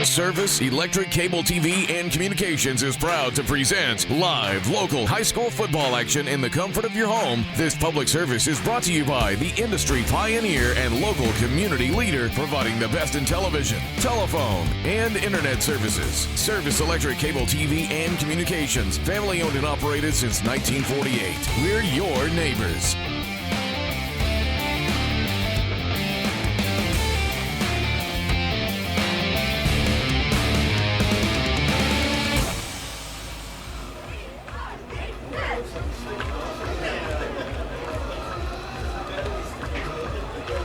Service Electric Cable TV and Communications is proud to present live local high school football action in the comfort of your home. This public service is brought to you by the industry pioneer and local community leader providing the best in television, telephone, and internet services. Service Electric Cable TV and Communications, family owned and operated since 1948. We're your neighbors.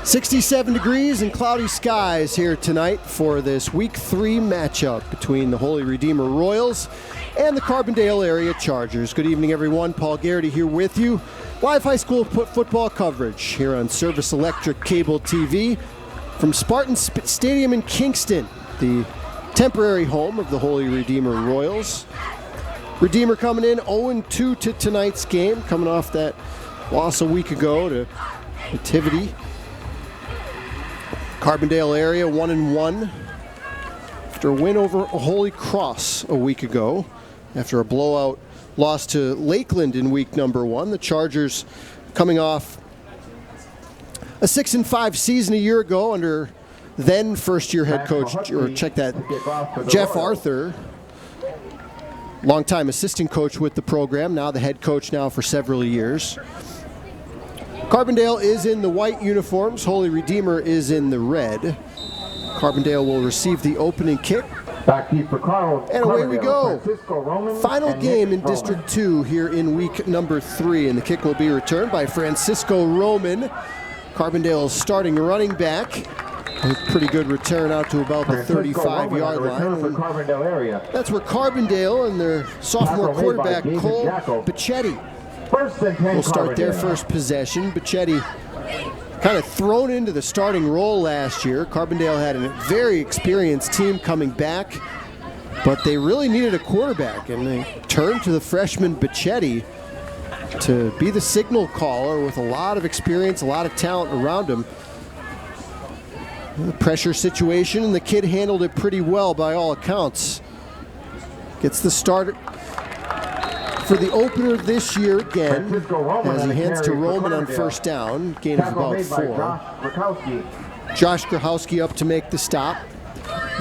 .67 degrees and cloudy skies here tonight for this Week 3 matchup between the Holy Redeemer Royals and the Carbondale area Chargers. Good evening, everyone. Paul Garrity here with you. Live high school football coverage here on Service Electric Cable TV from Spartan Stadium in Kingston, the temporary home of the Holy Redeemer Royals. Redeemer coming in 0-2 to tonight's game, coming off that loss a week ago to Nativity. Carbondale area 1-1 after a win over Holy Cross a week ago. After a blowout loss to Lakeland in week number 1, the Chargers coming off a 6-5 season a year ago under then first-year head coach, or check that, Jeff Arthur, longtime assistant coach with the program, now the head coach now for several years. Carbondale is in the white uniforms. Holy Redeemer is in the red. Carbondale will receive the opening kick. And away we go. Final game in District 2 here in week number 3. And the kick will be returned by Francisco Roman, Carbondale's starting running back. A pretty good return out to about the 35-yard line. That's where Carbondale and their sophomore quarterback, Cole Bichetti, will start their first possession. Bichetti kind of thrown into the starting role last year. Carbondale had a very experienced team coming back, but they really needed a quarterback, and they turned to the freshman Bichetti to be the signal caller with a lot of experience, a lot of talent around him. The pressure situation, and the kid handled it pretty well by all accounts. Gets the start for the opener this year again, as he hands to Roman on first down, gain of about 4. Josh Grahowski up to make the stop.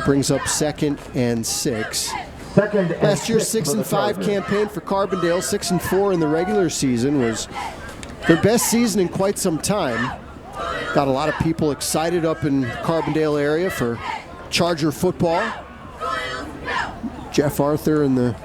Brings up 2nd and 6. Last year's 6-5 campaign for Carbondale, 6-4 in the regular season, was their best season in quite some time. Got a lot of people excited up in the Carbondale area for Charger football. Jeff Arthur and the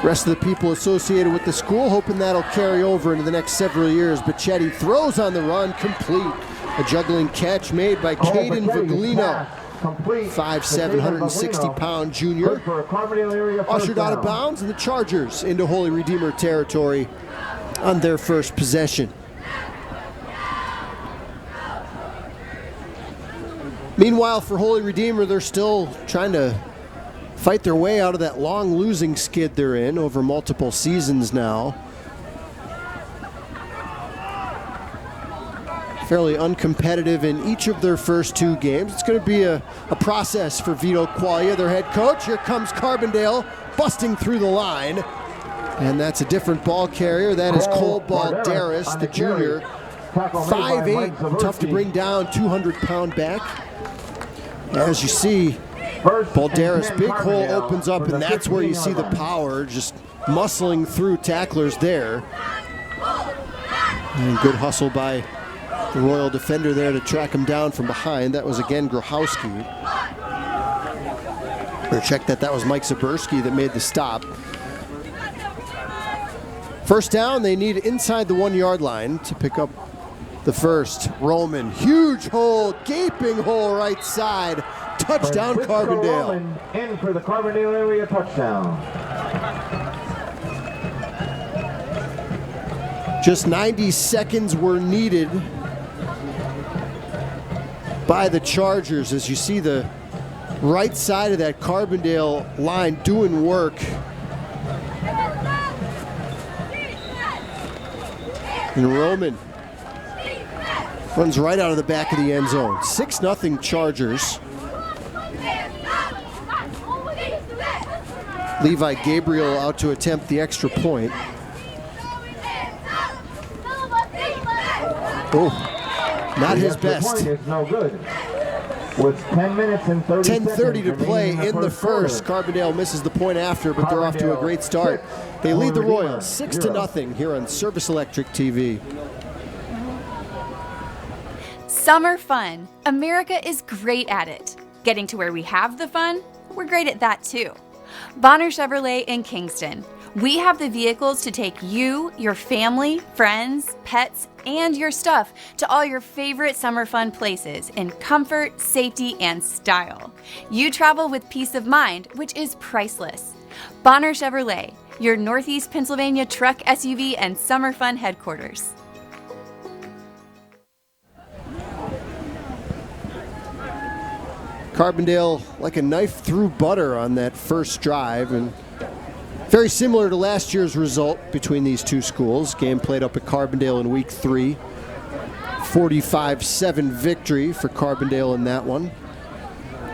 rest of the people associated with the school hoping that'll carry over into the next several years. Bichetti throws on the run, complete. A juggling catch made by Caden Viglino, 5'7", 160-pound junior. Ushered out of bounds, and the Chargers into Holy Redeemer territory on their first possession. Meanwhile, for Holy Redeemer, they're still trying to fight their way out of that long losing skid they're in over multiple seasons now. Fairly uncompetitive in each of their first 2 games. It's going to be a process for Vito Quaglia, their head coach. Here comes Carbondale busting through the line. And that's a different ball carrier. That is Cole Balderas, the junior. 5'8", tough to bring down, 200-pound back. As you see, Balderas' big hole opens up, and that's where you see the power, just muscling through tacklers there. And good hustle by the Royal defender there to track him down from behind. That was again Grahowski. Or check that was Mike Zaberski that made the stop. First down, they need inside the 1-yard line to pick up the first. Roman, huge hole, gaping hole right side. Touchdown, Carbondale. In for the Carbondale area touchdown. Just 90 seconds were needed by the Chargers as you see the right side of that Carbondale line doing work. And Roman runs right out of the back of the end zone. 6-0 Chargers. Levi Gabriel out to attempt the extra point. Oh, not his best. The point is no good. With 10 minutes and 30 10:30 to seconds play remaining in the first. Carbondale misses the point after, but they're off to a great start. They lead the Royals 6-0 here on Service Electric TV. Summer fun. America is great at it. Getting to where we have the fun, we're great at that too. Bonner Chevrolet in Kingston. We have the vehicles to take you, your family, friends, pets, and your stuff to all your favorite summer fun places in comfort, safety, and style. You travel with peace of mind, which is priceless. Bonner Chevrolet, your Northeast Pennsylvania truck, SUV, and summer fun headquarters. Carbondale like a knife through butter on that first drive, and very similar to last year's result between these two schools. Game played up at Carbondale in week 3. 45-7 victory for Carbondale in that one.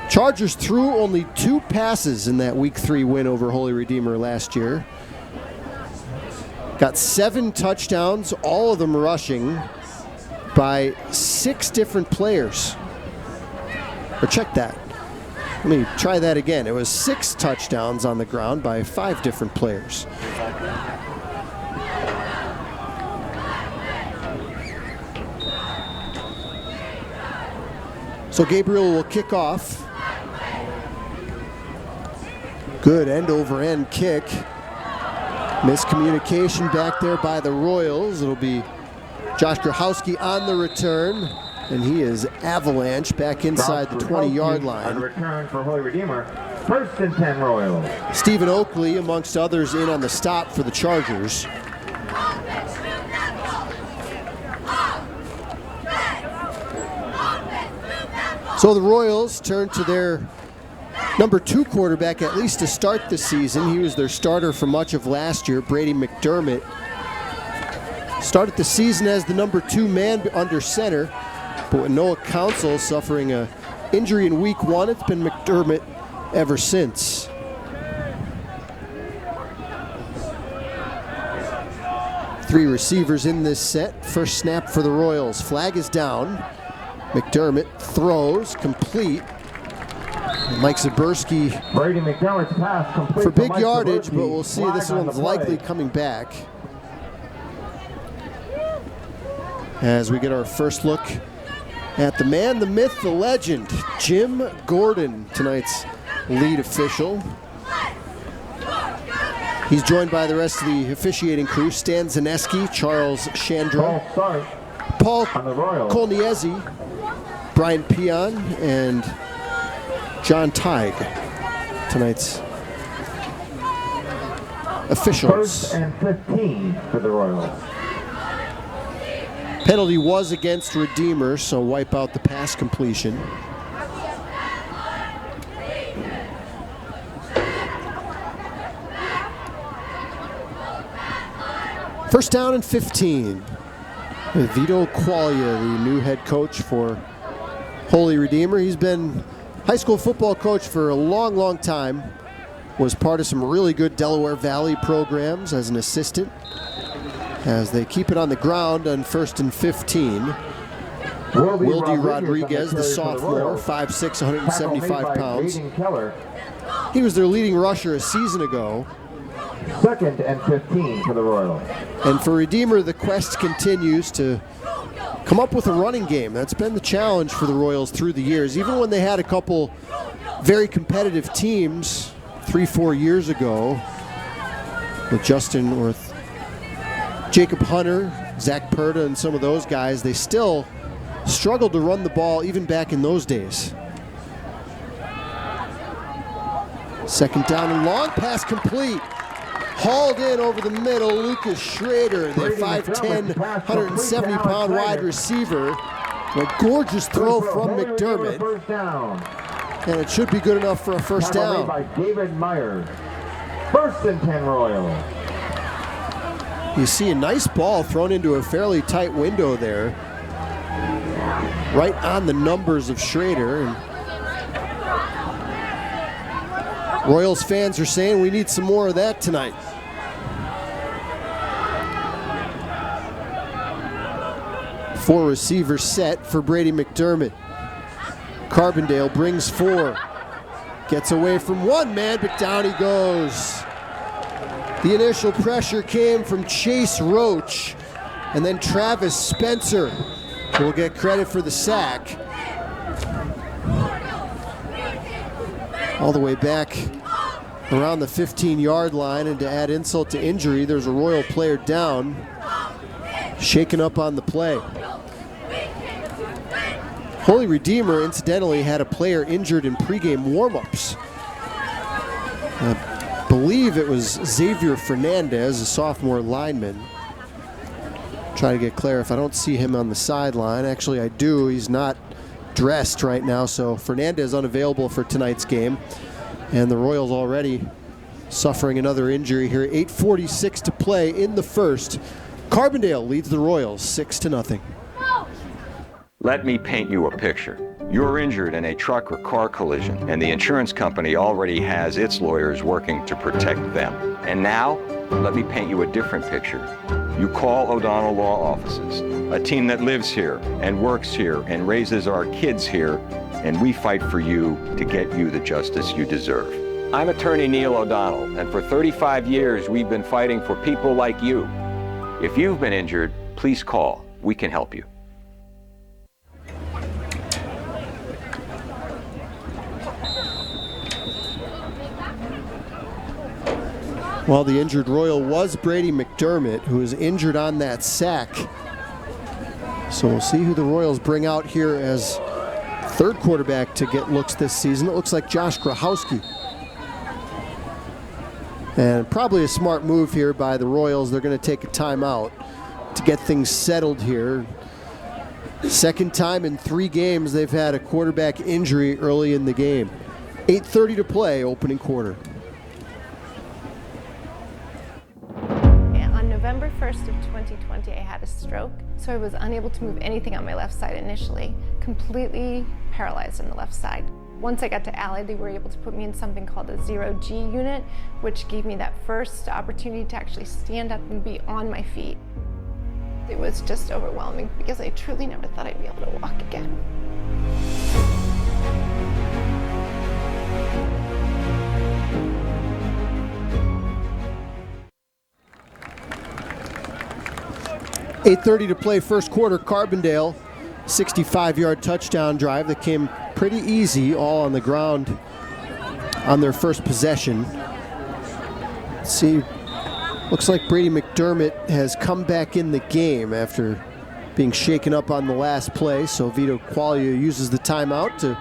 Chargers threw only 2 passes in that week 3 win over Holy Redeemer last year. Got 7 touchdowns, all of them rushing by 6 different players. Or check that. Let me try that again. It was 6 touchdowns on the ground by 5 different players. So Gabriel will kick off. Good end-over-end kick. Miscommunication back there by the Royals. It'll be Josh Grahowski on the return, and he is avalanche back inside the 20-yard line. On return for Holy Redeemer, 1st and 10 Royals. Stephen Oakley, amongst others, in on the stop for the Chargers. So the Royals turn to their number 2 quarterback, at least to start the season. He was their starter for much of last year, Brady McDermott. Started the season as the number 2 man under center, but with Noah Council suffering an injury in week 1, it's been McDermott ever since. Three receivers in this set. First snap for the Royals. Flag is down. McDermott throws, complete. Mike Zaberski Brady McDermott's pass complete for big Mike yardage, Zaberski. but we'll see. Flag This on one's the play. likely coming back. As we get our first look at the man, the myth, the legend, Jim Gordon, tonight's lead official. He's joined by the rest of the officiating crew, Stan Zaneski, Charles Chandra, Paul Kolniezi, Brian Peon, and John Teig, tonight's officials. 1st and 15 for the Royals. Penalty was against Redeemer, so wipe out the pass completion. First down and 15. With Vito Quaglia, the new head coach for Holy Redeemer. He's been high school football coach for a long, long time. Was part of some really good Delaware Valley programs as an assistant. As they keep it on the ground on 1st and 15. Wildy Rodriguez, the sophomore, 5'6", 175 pounds. He was their leading rusher a season ago. 2nd and 15 for the Royals. And for Redeemer, the quest continues to come up with a running game. That's been the challenge for the Royals through the years. Even when they had a couple very competitive teams 3-4 years ago with Justin or Jacob Hunter, Zach Perda, and some of those guys, they still struggled to run the ball even back in those days. Second down and long, pass complete. Hauled in over the middle, Lucas Schrader, the 5'10", 170-pound wide receiver. A gorgeous throw from McDermott. And it should be good enough for a first down. By David Myers. 1st and 10 Royals. You see a nice ball thrown into a fairly tight window there. Right on the numbers of Schrader. And Royals fans are saying we need some more of that tonight. Four receiver set for Brady McDermott. Carbondale brings four. Gets away from one man, but down he goes. The initial pressure came from Chase Roach, and then Travis Spencer will get credit for the sack. All the way back around the 15-yard line, and to add insult to injury, there's a Royal player down, shaken up on the play. Holy Redeemer, incidentally, had a player injured in pregame warm-ups. I believe it was Xavier Fernandez, a sophomore lineman. Try to get Claire if I don't see him on the sideline. Actually, I do. He's not dressed right now, so Fernandez unavailable for tonight's game. And the Royals already suffering another injury here. 8:46 to play in the first. Carbondale leads the Royals 6-0. Let me paint you a picture. You're injured in a truck or car collision, and the insurance company already has its lawyers working to protect them. And now, let me paint you a different picture. You call O'Donnell Law Offices, a team that lives here and works here and raises our kids here, and we fight for you to get you the justice you deserve. I'm attorney Neil O'Donnell, and for 35 years we've been fighting for people like you. If you've been injured, please call. We can help you. Well, the injured Royal was Brady McDermott, who was injured on that sack. So we'll see who the Royals bring out here as third quarterback to get looks this season. It looks like Josh Grahowski. And probably a smart move here by the Royals. They're going to take a timeout to get things settled here. Second time in 3 games they've had a quarterback injury early in the game. 8:30 to play, opening quarter. November 1st of 2020, I had a stroke, so I was unable to move anything on my left side initially, completely paralyzed on the left side. Once I got to Allied, they were able to put me in something called a 0G unit, which gave me that first opportunity to actually stand up and be on my feet. It was just overwhelming because I truly never thought I'd be able to walk again. .8:30 to play first quarter. Carbondale, 65-yard touchdown drive that came pretty easy, all on the ground on their first possession. Let's see, looks like Brady McDermott has come back in the game after being shaken up on the last play, so Vito Quaglia uses the timeout to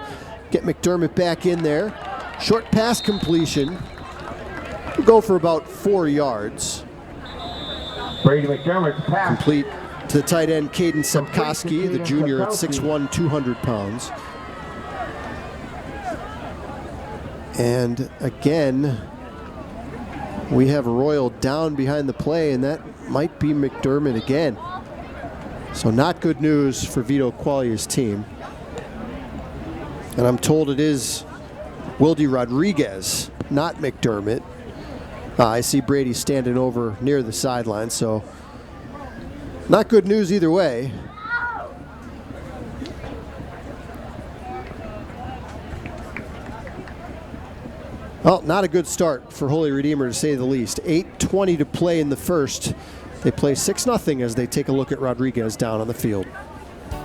get McDermott back in there. Short pass completion, we'll go for about 4 yards. Brady McDermott's pass. Complete to the tight end, Caden Sepkoski, the junior at 6'1", 200 pounds. And again, we have Royal down behind the play, and that might be McDermott again. So not good news for Vito Quaglia's team. And I'm told it is Wildy Rodriguez, not McDermott. I see Brady standing over near the sideline, so not good news either way. Well, not a good start for Holy Redeemer, to say the least. 8:20 to play in the first. They play 6-0 as they take a look at Rodriguez down on the field.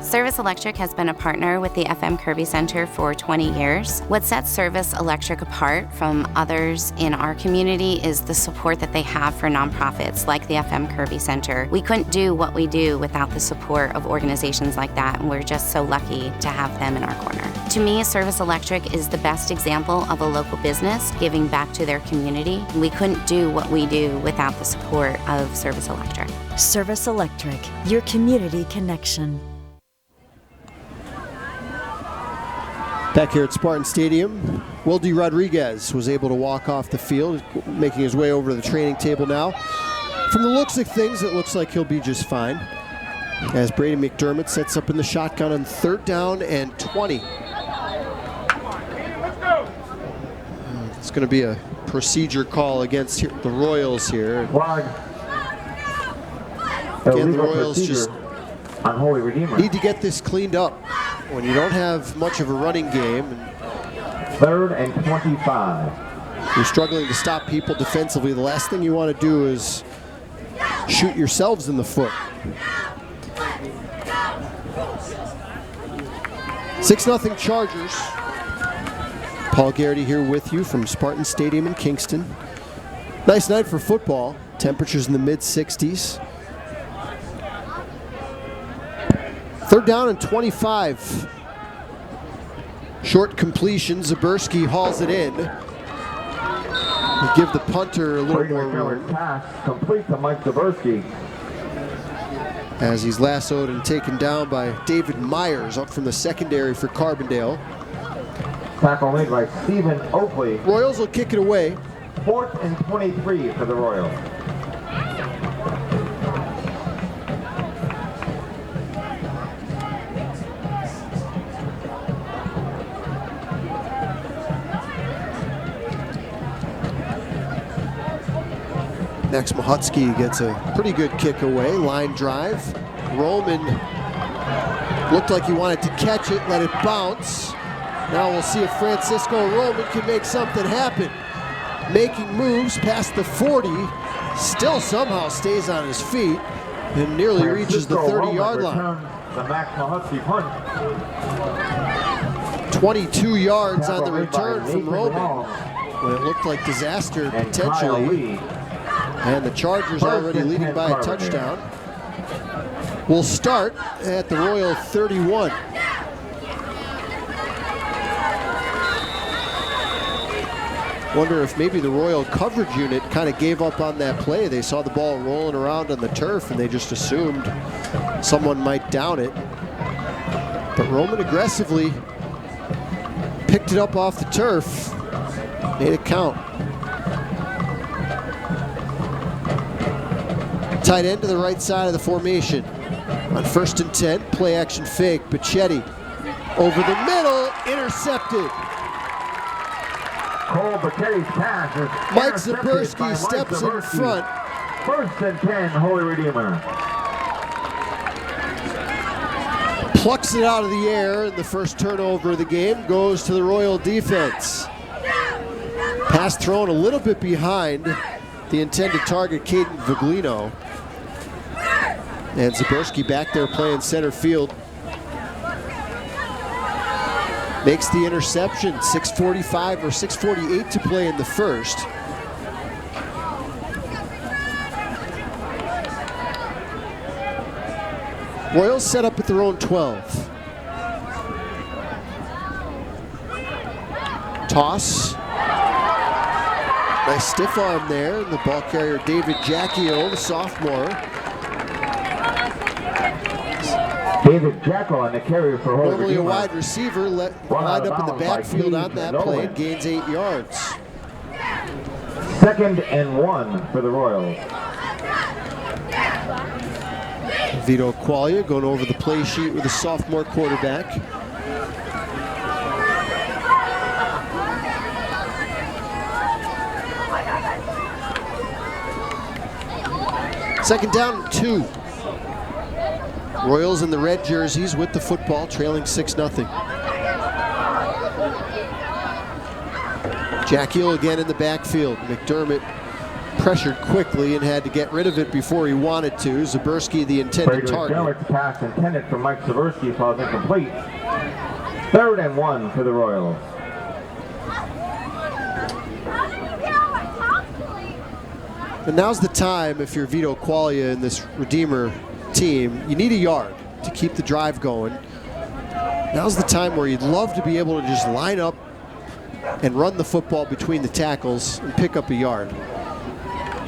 Service Electric has been a partner with the FM Kirby Center for 20 years. What sets Service Electric apart from others in our community is the support that they have for nonprofits like the FM Kirby Center. We couldn't do what we do without the support of organizations like that, and we're just so lucky to have them in our corner. To me, Service Electric is the best example of a local business giving back to their community. We couldn't do what we do without the support of Service Electric. Service Electric, your community connection. Back here at Spartan Stadium, Wildy Rodriguez was able to walk off the field, making his way over to the training table now. From the looks of things, it looks like he'll be just fine, as Brady McDermott sets up in the shotgun on 3rd down and 20. It's going to be a procedure call against the Royals here. Flag. Again, the Royals just on Holy Redeemer. need to get this cleaned up. When you don't have much of a running game, 3rd and 25. you're struggling to stop people defensively, the last thing you want to do is shoot yourselves in the foot. 6-0 Chargers. Paul Garrity here with you from Spartan Stadium in Kingston. Nice night for football. Temperatures in the mid-60s. 3rd down and 25. Short completion. Zaberski hauls it in. We'll give the punter a little more room. Pass complete to Mike Zaberski. As he's lassoed and taken down by David Myers up from the secondary for Carbondale. Tackle made by Stephen Oakley. Royals will kick it away. 4th and 23 for the Royals. Next, Mahutsky gets a pretty good kick away. Line drive. Roman looked like he wanted to catch it, let it bounce. Now we'll see if Francisco Roman can make something happen. Making moves past the 40. Still somehow stays on his feet and nearly reaches the 30-yard line. The Max Mahutsky punt. 22 yards on the return from Roman. When it looked like disaster potentially. And the Chargers already leading by a touchdown. We'll start at the Royal 31. Wonder if maybe the Royal coverage unit kind of gave up on that play. They saw the ball rolling around on the turf and they just assumed someone might down it. But Roman aggressively picked it up off the turf, made it count. Tight end to the right side of the formation. On 1st and 10, play action fake. Bichetti over the middle, intercepted. Cole Bichetti's pass is Mike Zaberski steps in front. 1st and 10, Holy Redeemer. Plucks it out of the air, and the first turnover of the game goes to the Royal defense. Pass thrown a little bit behind the intended target, Caden Viglino. And Zaberski back there playing center field. Makes the interception. 6:45 or 6:48 to play in the first. Royals set up at their own 12. Toss. Nice stiff arm there. And the ball carrier David Jackiel, the sophomore. David Jacko on the carrier for Holy Normally Redeemer. a wide receiver, lined up in the backfield on that play and gains 8 yards. 2nd and 1 for the Royals. Vito Quaglia going over the play sheet with a sophomore quarterback. Second down and 2. Royals in the red jerseys with the football, trailing 6-0. Jackiel again in the backfield. McDermott pressured quickly and had to get rid of it before he wanted to. Zaberski, the intended target. Garrett's pass intended for Mike Zaberski falls incomplete. 3rd and 1 for the Royals. And now's the time, if you're Vito Quaglia in this Redeemer team, you need a yard to keep the drive going. Now's the time where you'd love to be able to just line up and run the football between the tackles and pick up a yard.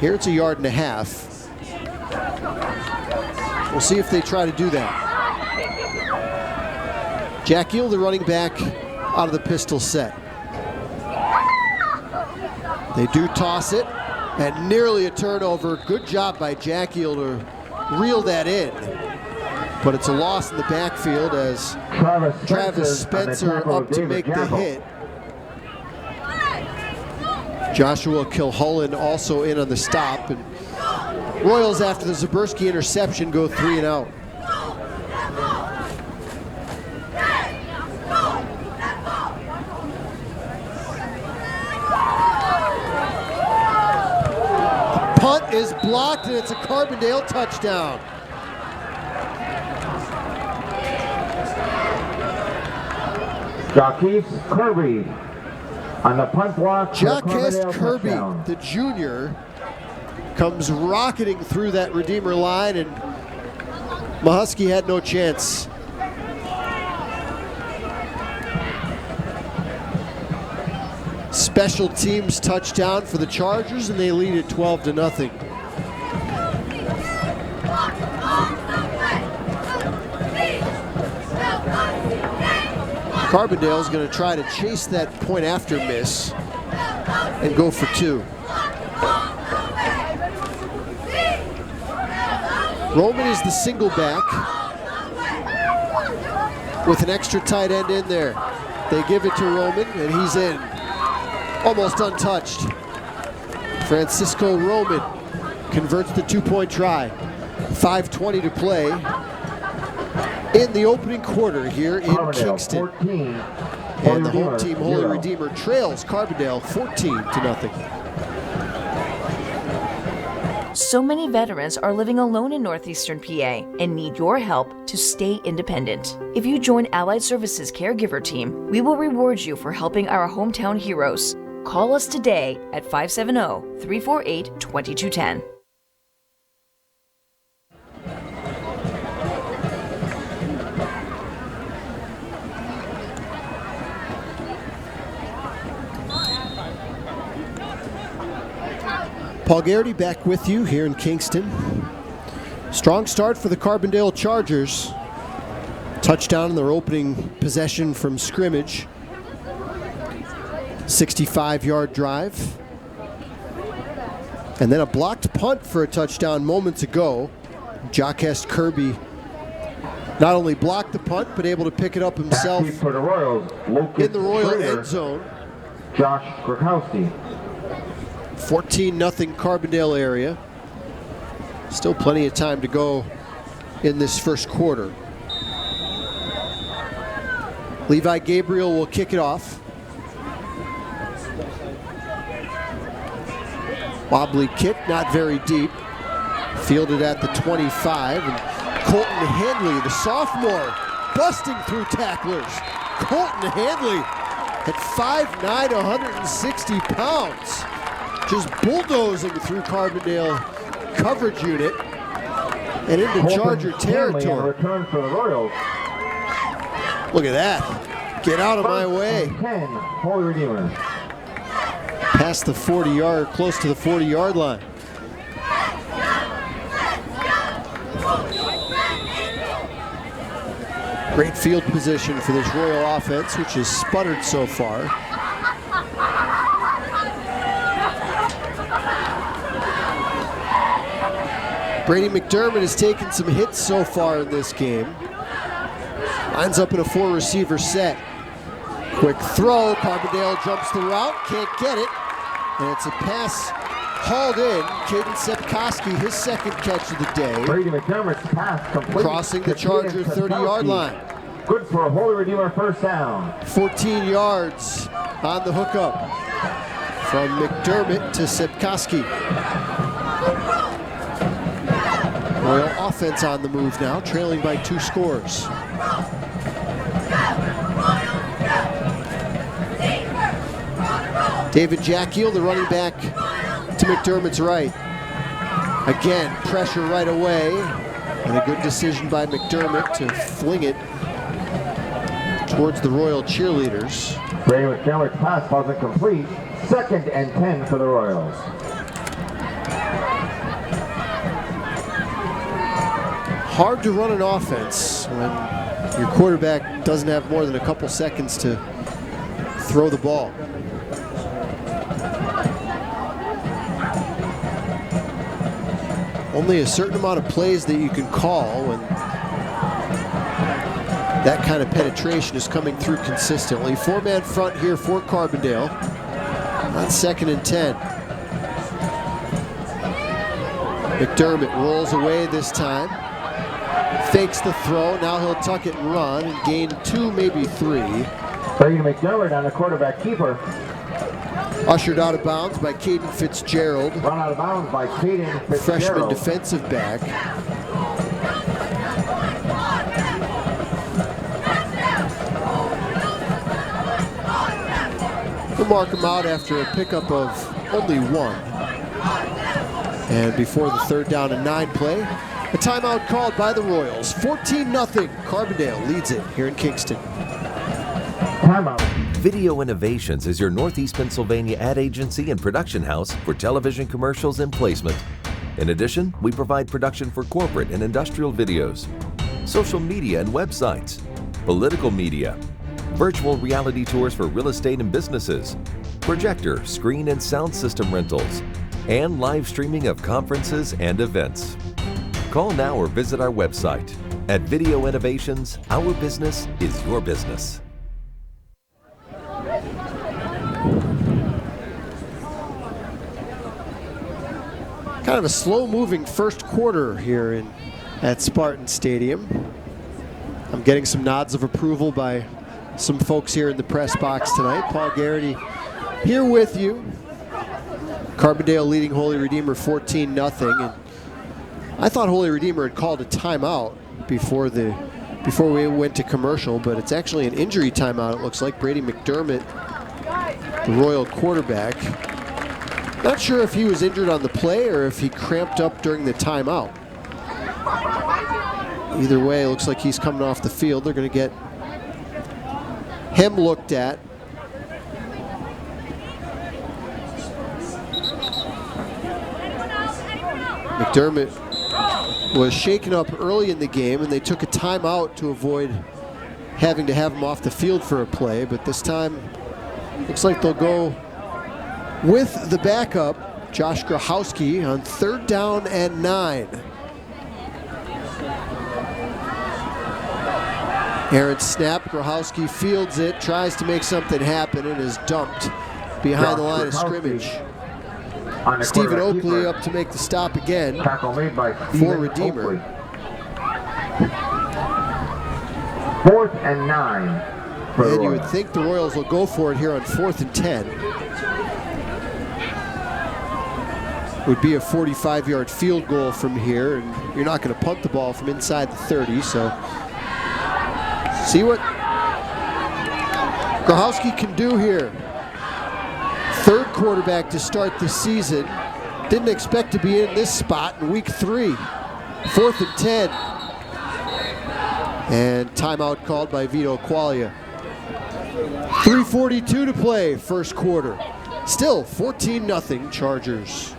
Here it's 1.5 yards. We'll see if they try to do that. Jackiel, the running back, out of the pistol set. They do toss it, and nearly a turnover. Good job by Jackiel to reel that in. But it's a loss in the backfield as Travis Spencer up to make the hit. Joshua Kilholland also in on the stop. And Royals, after the Zaberski interception, go 3 and out. The punt is blocked, and it's a Carbondale touchdown. Jacques Kirby on the punt block. Jacques Kirby, the junior, comes rocketing through that Redeemer line, and Mahusky had no chance. Special teams touchdown for the Chargers, and they lead it 12-0. Carbondale's going to try to chase that point after miss and go for 2. Roman is the single back with an extra tight end in there. They give it to Roman, and he's in. Almost untouched. Francisco Roman converts the 2-point try. 5:20 to play in the opening quarter here in Kingston. 14, and the home team, Holy Redeemer, trails Carbondale 14-0. So many veterans are living alone in northeastern PA and need your help to stay independent. If you join Allied Services Caregiver Team, we will reward you for helping our hometown heroes. Call us today at 570-348-2210. Paul Garrity back with you here in Kingston. Strong start for the Carbondale Chargers. Touchdown in their opening possession from scrimmage. 65-yard drive. And then a blocked punt for a touchdown moments ago. Jacques Kirby not only blocked the punt, but able to pick it up himself for the Royals, in the Royal end zone. Josh Krakowski. 14-0 Carbondale area. Still plenty of time to go in this first quarter. Levi Gabriel will kick it off. Wobbly kick, not very deep. Fielded at the 25. And Colton Handley, the sophomore, busting through tacklers. Colton Handley at 5'9", 160 pounds. Just bulldozing through Carbondale coverage unit and into Charger territory. Return for the Royals. Look at that. Get out of my way. 10, Holy Redeemer. Past the 40-yard, close to the 40-yard line. Great field position for this Royal offense, which has sputtered so far. Brady McDermott has taken some hits so far in this game. Lines up in a 4-receiver set. Quick throw, Carbondale jumps the route, can't get it. And it's a pass hauled in. Caden Sepkoski, his second catch of the day. Brady McDermott's pass complete. Crossing the Charger 30-yard line. Good for a Holy Redeemer first down. 14 yards on the hookup from McDermott to Sepkoski. Royal offense on the move now, trailing by 2 scores. David Jackiel, the running back, to McDermott's right. Again, pressure right away, and a good decision by McDermott to fling it towards the Royal cheerleaders. Brady McDermott's pass wasn't complete. 2nd and 10 for the Royals. Hard to run an offense when your quarterback doesn't have more than a couple seconds to throw the ball. Only a certain amount of plays that you can call when that kind of penetration is coming through consistently. 4-man front here for Carbondale. On 2nd and 10. McDermott rolls away this time. Fakes the throw. Now he'll tuck it and run and gain 2, maybe 3. Brady McDermott on the quarterback keeper. Ushered out of bounds by Caden Fitzgerald. Run out of bounds by Caden Fitzgerald. Freshman defensive back. We'll mark him out after a pickup of only 1. And before the 3rd down and 9 play, a timeout called by the Royals. 14-0. Carbondale leads it here in Kingston. Timeout. Video Innovations is your Northeast Pennsylvania ad agency and production house for television commercials and placement. In addition, we provide production for corporate and industrial videos, social media and websites, political media, virtual reality tours for real estate and businesses, projector, screen and sound system rentals, and live streaming of conferences and events. Call now or visit our website. At Video Innovations, our business is your business. Kind of a slow-moving first quarter here at Spartan Stadium. I'm getting some nods of approval by some folks here in the press box tonight. Paul Garrity here with you. Carbondale leading Holy Redeemer 14-0. And I thought Holy Redeemer had called a timeout before we went to commercial, but it's actually an injury timeout, it looks like. Brady McDermott, the Royal quarterback. Not sure if he was injured on the play or if he cramped up during the timeout. Either way, it looks like he's coming off the field. They're going to get him looked at. McDermott was shaken up early in the game, and they took a timeout to avoid having to have him off the field for a play, but this time looks like they'll go with the backup, Josh Grahowski, on 3rd down and 9. Aaron snap, Grahowski fields it, tries to make something happen, and is dumped behind the line of scrimmage. Stephen Oakley up to make the stop again Tackle made by for Redeemer. Oakley. 4th and 9 for the And you would Royals. think the Royals will go for it here on 4th and 10. Would be a 45-yard field goal from here, and you're not going to punt the ball from inside the 30, so see what Grahowski can do here. 3rd quarterback to start the season. Didn't expect to be in this spot in week 3. 4th and 10. And timeout called by Vito Quaglia. 3:42 to play, first quarter. Still 14-0 Chargers.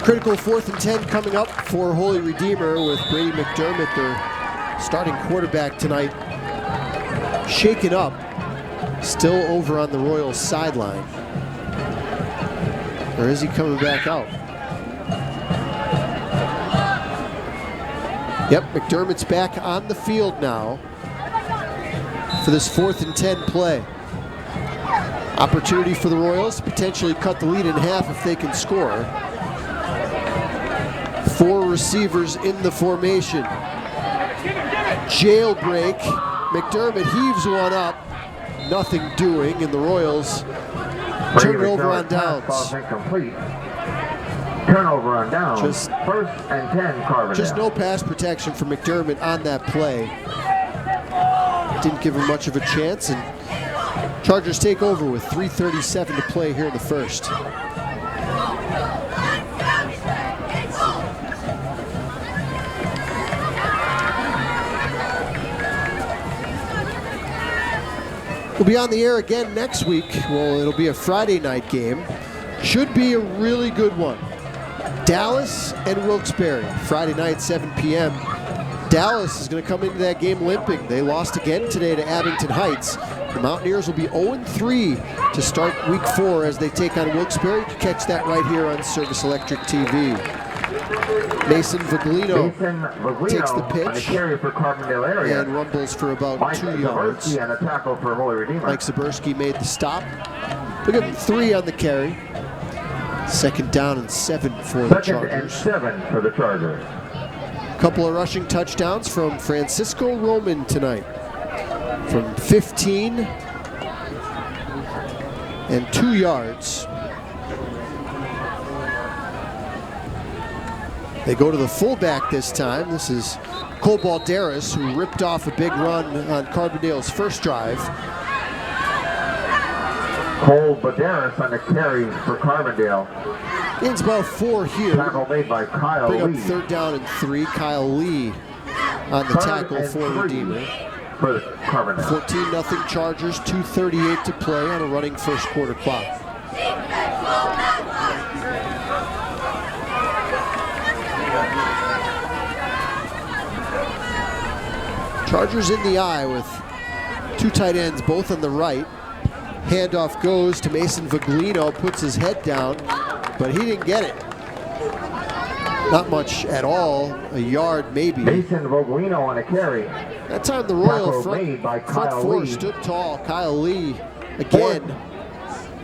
Critical 4th and 10 coming up for Holy Redeemer with Brady McDermott, their starting quarterback tonight, shaken up, still over on the Royals sideline. Or is he coming back out? Yep, McDermott's back on the field now for this 4th and 10 play. Opportunity for the Royals to potentially cut the lead in half if they can score. 4 receivers in the formation. Jailbreak. McDermott heaves one up. Nothing doing, and the Royals turn it over on downs. Turnover on downs. Just 1st and 10, Carbondale. Just no pass protection for McDermott on that play. Didn't give him much of a chance, and Chargers take over with 3:37 to play here in the first. We'll be on the air again next week. Well, it'll be a Friday night game. Should be a really good one. Dallas and Wilkes-Barre, Friday night, 7 p.m. Dallas is going to come into that game limping. They lost again today to Abington Heights. The Mountaineers will be 0-3 to start week 4 as they take on Wilkes-Barre. You can catch that right here on Service Electric TV. Mason Viglino takes the pitch for Carbondale area. and rumbles for about Mike 2 yards. And a tackle for Holy Redeemer. Mike Zaberski made the stop. We'll give him 3 on the carry. 2nd down and 7 for the Chargers. 2nd and 7 for the Chargers. Couple of rushing touchdowns from Francisco Roman tonight. From 15 and 2 yards. They go to the fullback this time. This is Cole Balderas, who ripped off a big run on Carbondale's first drive. Cole Balderas on the carry for Carbondale. Gains about 4 here. Tackle made by Kyle Bring Lee. up 3rd down and 3. Kyle Lee on the tackle for Redeemer. For Carbondale. 14-0 Chargers, 2:38 to play on a running first quarter clock. Chargers in the eye with 2 tight ends, both on the right. Handoff goes to Mason Viglino, puts his head down, but he didn't get it. Not much at all, a yard maybe. Mason Viglino on a carry. That time the Royal Tackle front made by Kyle four Lee. stood tall. Kyle Lee again. 4th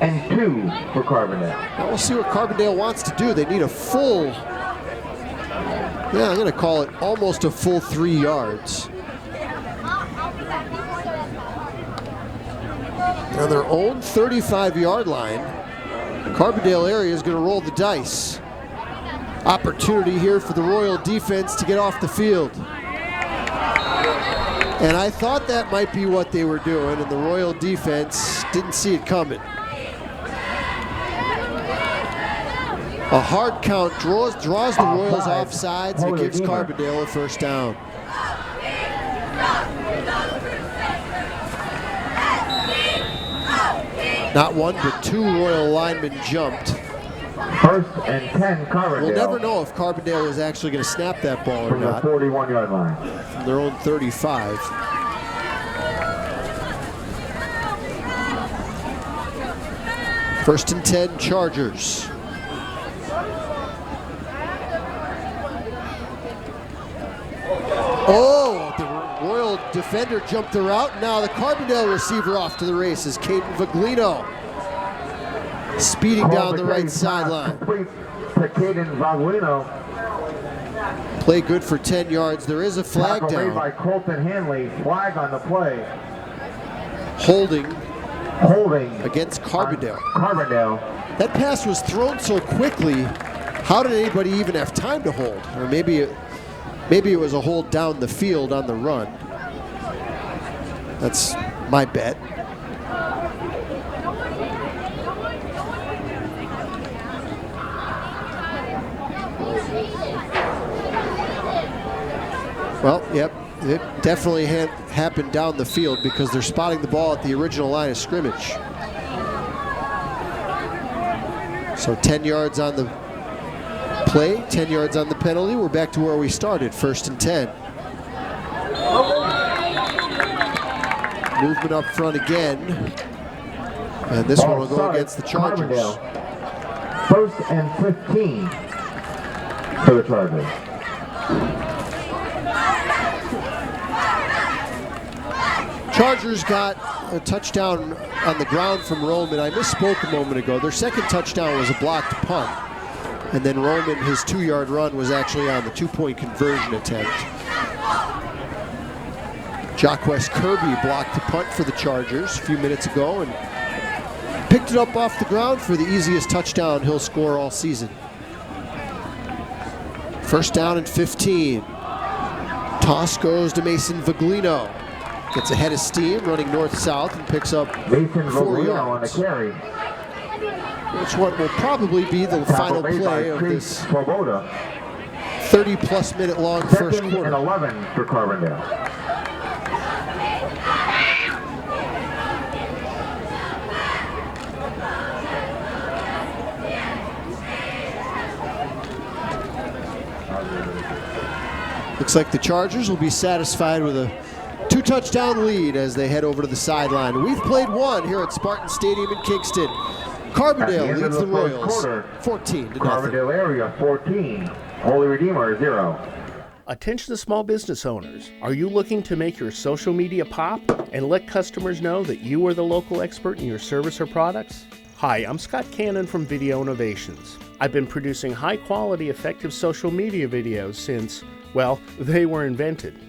and 2 for Carbondale. Now we'll see what Carbondale wants to do. They need a full, I'm going to call it almost a full 3 yards. On their own 35-yard line, Carbondale area is going to roll the dice. Opportunity here for the Royal defense to get off the field. And I thought that might be what they were doing, and the Royal defense didn't see it coming. A hard count draws the Royals off sides and gives Carbondale a 1st down. Not 1, but 2 Royal linemen jumped. 1st and 10 Carbondale. We'll never know if Carbondale is actually going to snap that ball or from not. the 41-yard line. From their own 35. First and 10 Chargers. Oh, the Royal defender jumped the route. Now the Carbondale receiver off to the races. Caden Viglino speeding down the right sideline. Complete to Caden Viglino. Play good for 10 yards. There is a flag Tackle made down. by Colton Hanley. Flag on the play. Holding against Carbondale. Carbondale. That pass was thrown so quickly. How did anybody even have time to hold? Or maybe it was a hold down the field on the run. That's my bet. Well, yep, it definitely happened down the field because they're spotting the ball at the original line of scrimmage. So 10 yards on the play, 10 yards on the penalty. We're back to where we started, 1st and 10. Movement up front again. And this one will go against the Chargers. 1st and 15 for the Chargers. Chargers got a touchdown on the ground from Roman. I misspoke a moment ago. Their 2nd touchdown was a blocked punt. And then Roman, his 2-yard run was actually on the 2-point conversion attempt. Jacquez Kirby blocked the punt for the Chargers a few minutes ago and picked it up off the ground for the easiest touchdown he'll score all season. 1st down and 15. Toss goes to Mason Viglino. Gets ahead of steam, running north-south, and picks up 4 yards. On the carry. Which one will probably be the final play of this 30-plus minute long first quarter. 2nd and 11 for Carbondale. Looks like the Chargers will be satisfied with a 2-touchdown lead as they head over to the sideline. We've played one here at Spartan Stadium in Kingston. Carbondale leads the Royals 14-0. Carbondale area 14, Holy Redeemer 0. Attention to small business owners. Are you looking to make your social media pop and let customers know that you are the local expert in your service or products? Hi, I'm Scott Cannon from Video Innovations. I've been producing high-quality, effective social media videos since, well, they were invented.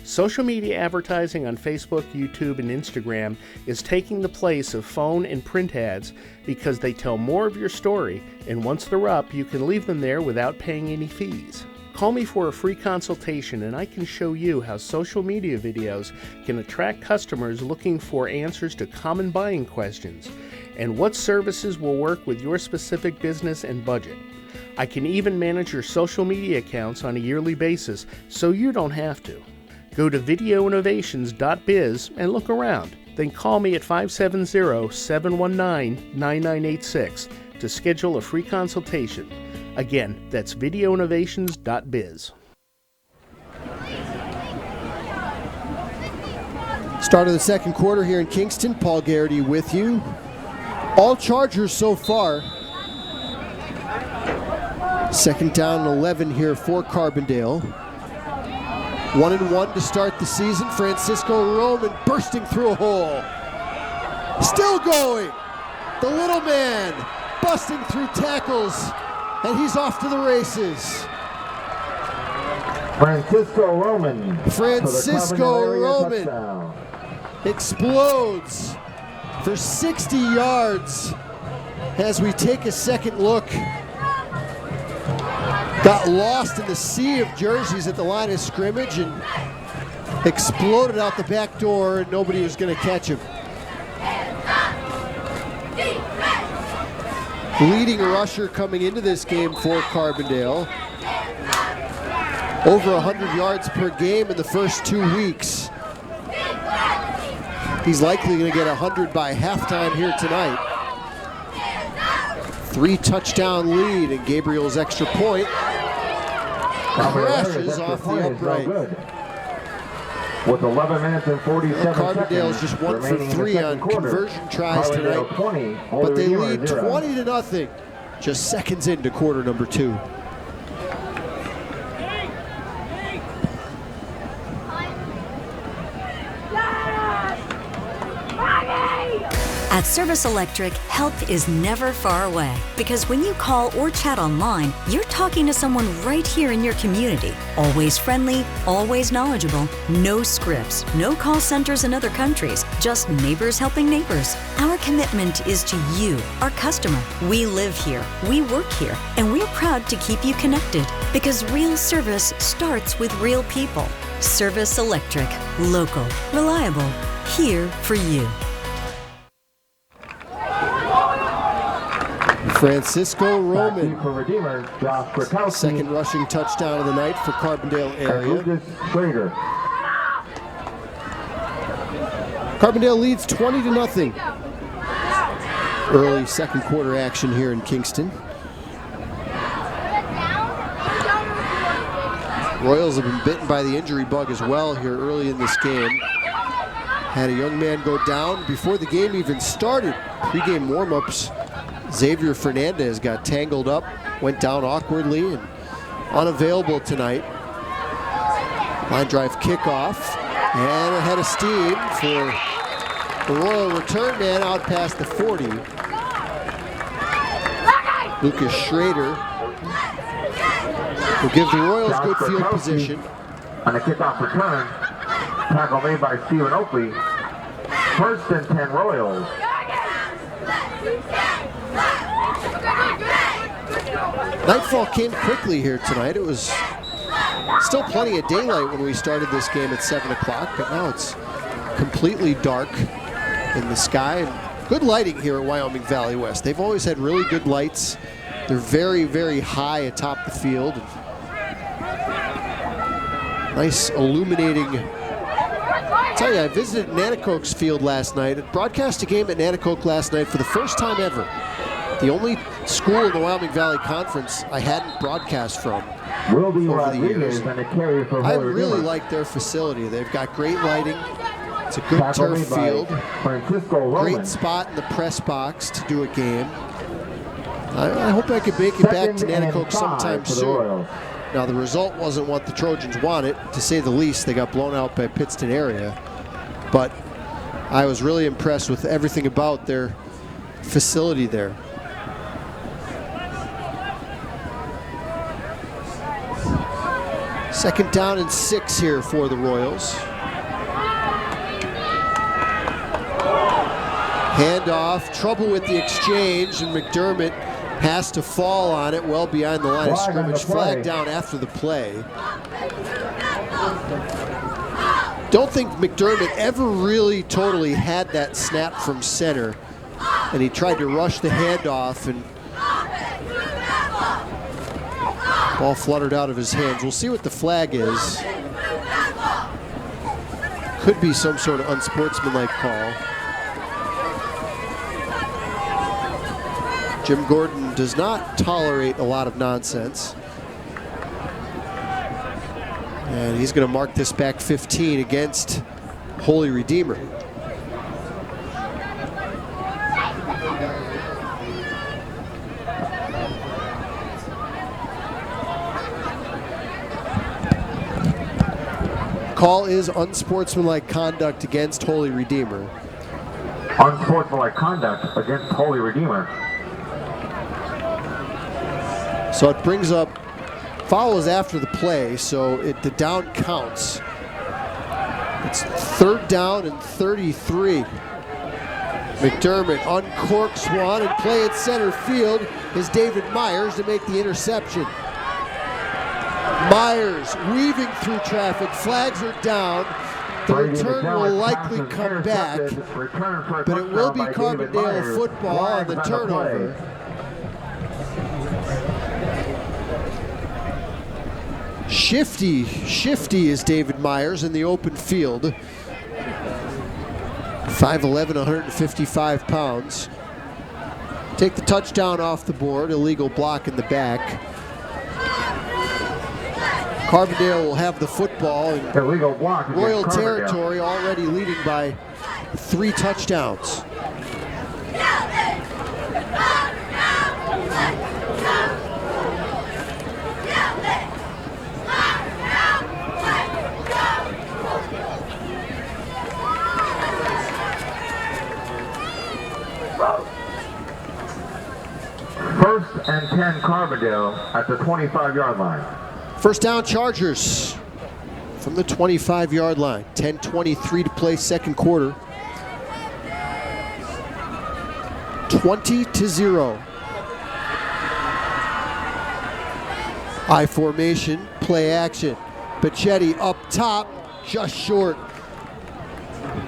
Social media advertising on Facebook, YouTube, and Instagram is taking the place of phone and print ads because they tell more of your story, and once they're up, you can leave them there without paying any fees. Call me for a free consultation and I can show you how social media videos can attract customers looking for answers to common buying questions and what services will work with your specific business and budget. I can even manage your social media accounts on a yearly basis so you don't have to. Go to videoinnovations.biz and look around. Then call me at 570-719-9986 to schedule a free consultation. Again, that's videoinnovations.biz. Start of the second quarter here in Kingston. Paul Garrity with you. All Chargers so far. Second down and 11 here for Carbondale. 1-1 to start the season. Francisco Roman bursting through a hole. Still going. The little man busting through tackles, and he's off to the races. Francisco Roman explodes for 60 yards as we take a second look. Got lost in the sea of jerseys at the line of scrimmage and exploded out the back door, and nobody was going to catch him. Leading rusher coming into this game for Carbondale. Over 100 yards per game in the first 2 weeks. He's likely going to get 100 by halftime here tonight. 3-touchdown lead, and Gabriel's extra point crashes off the upright. With 11 minutes and 47 seconds. Carbondale's just 1 for 3 on conversion tries tonight, but they lead 20-0, just seconds into quarter number 2. At Service Electric, help is never far away, because when you call or chat online, you're talking to someone right here in your community. Always friendly, always knowledgeable, no scripts, no call centers in other countries, just neighbors helping neighbors. Our commitment is to you, our customer. We live here, we work here, and we're proud to keep you connected, because real service starts with real people. Service Electric, local, reliable, here for you. Francisco Roman, second rushing touchdown of the night for Carbondale area. Carbondale leads 20-0. Early second quarter action here in Kingston. Royals have been bitten by the injury bug as well here early in this game. Had a young man go down before the game even started. Pre-game warm-ups. Xavier Fernandez got tangled up, went down awkwardly, and unavailable tonight. Line drive kickoff, and a head of steam for the Royal return man out past the 40. Lucas Schrader will give the Royals good field position. On the kickoff return, tackle made by Stephen Oakley. First and 10 Royals. Nightfall came quickly here tonight. It was still plenty of daylight when we started this game at 7 o'clock, but now it's completely dark in the sky. And good lighting here at Wyoming Valley West. They've always had really good lights. They're very, very high atop the field. Nice illuminating. I tell you, I visited Nanticoke's field last night. I broadcast a game at Nanticoke last night for the first time ever. the only school in the Wyoming Valley Conference I hadn't broadcast from over the years. I really like their facility. They've got great lighting. It's a good turf field. Great spot in the press box to do a game. I hope I can make it back to Nanticoke sometime soon. Now, the result wasn't what the Trojans wanted, to say the least. They got blown out by Pittston area. But I was really impressed with everything about their facility there. Second down and 6 here for the Royals. Handoff, trouble with the exchange, and McDermott has to fall on it well behind the line of scrimmage. Flag down after the play. Don't think McDermott ever really totally had that snap from center, and he tried to rush the handoff, and ball fluttered out of his hands. We'll see what the flag is. Could be some sort of unsportsmanlike call. Jim Gordon does not tolerate a lot of nonsense. And he's going to mark this back 15 against Holy Redeemer. Call is unsportsmanlike conduct against Holy Redeemer. Unsportsmanlike conduct against Holy Redeemer. So it brings up fouls after the play, so the down counts. It's 3rd down and 33. McDermott uncorks one, and play at center field is David Myers to make the interception. Myers weaving through traffic, flags are down. The return will likely come back, but it will be Carbondale football on the turnover. Shifty is David Myers in the open field. 5'11", 155 pounds. Take the touchdown off the board, illegal block in the back. Carbondale will have the football in Royal territory, already leading by 3 touchdowns. First and 10 Carbondale at the 25-yard line. First down Chargers from the 25-yard line. 10:23 to play second quarter. 20-0. I formation, play action. Bacchetti up top, just short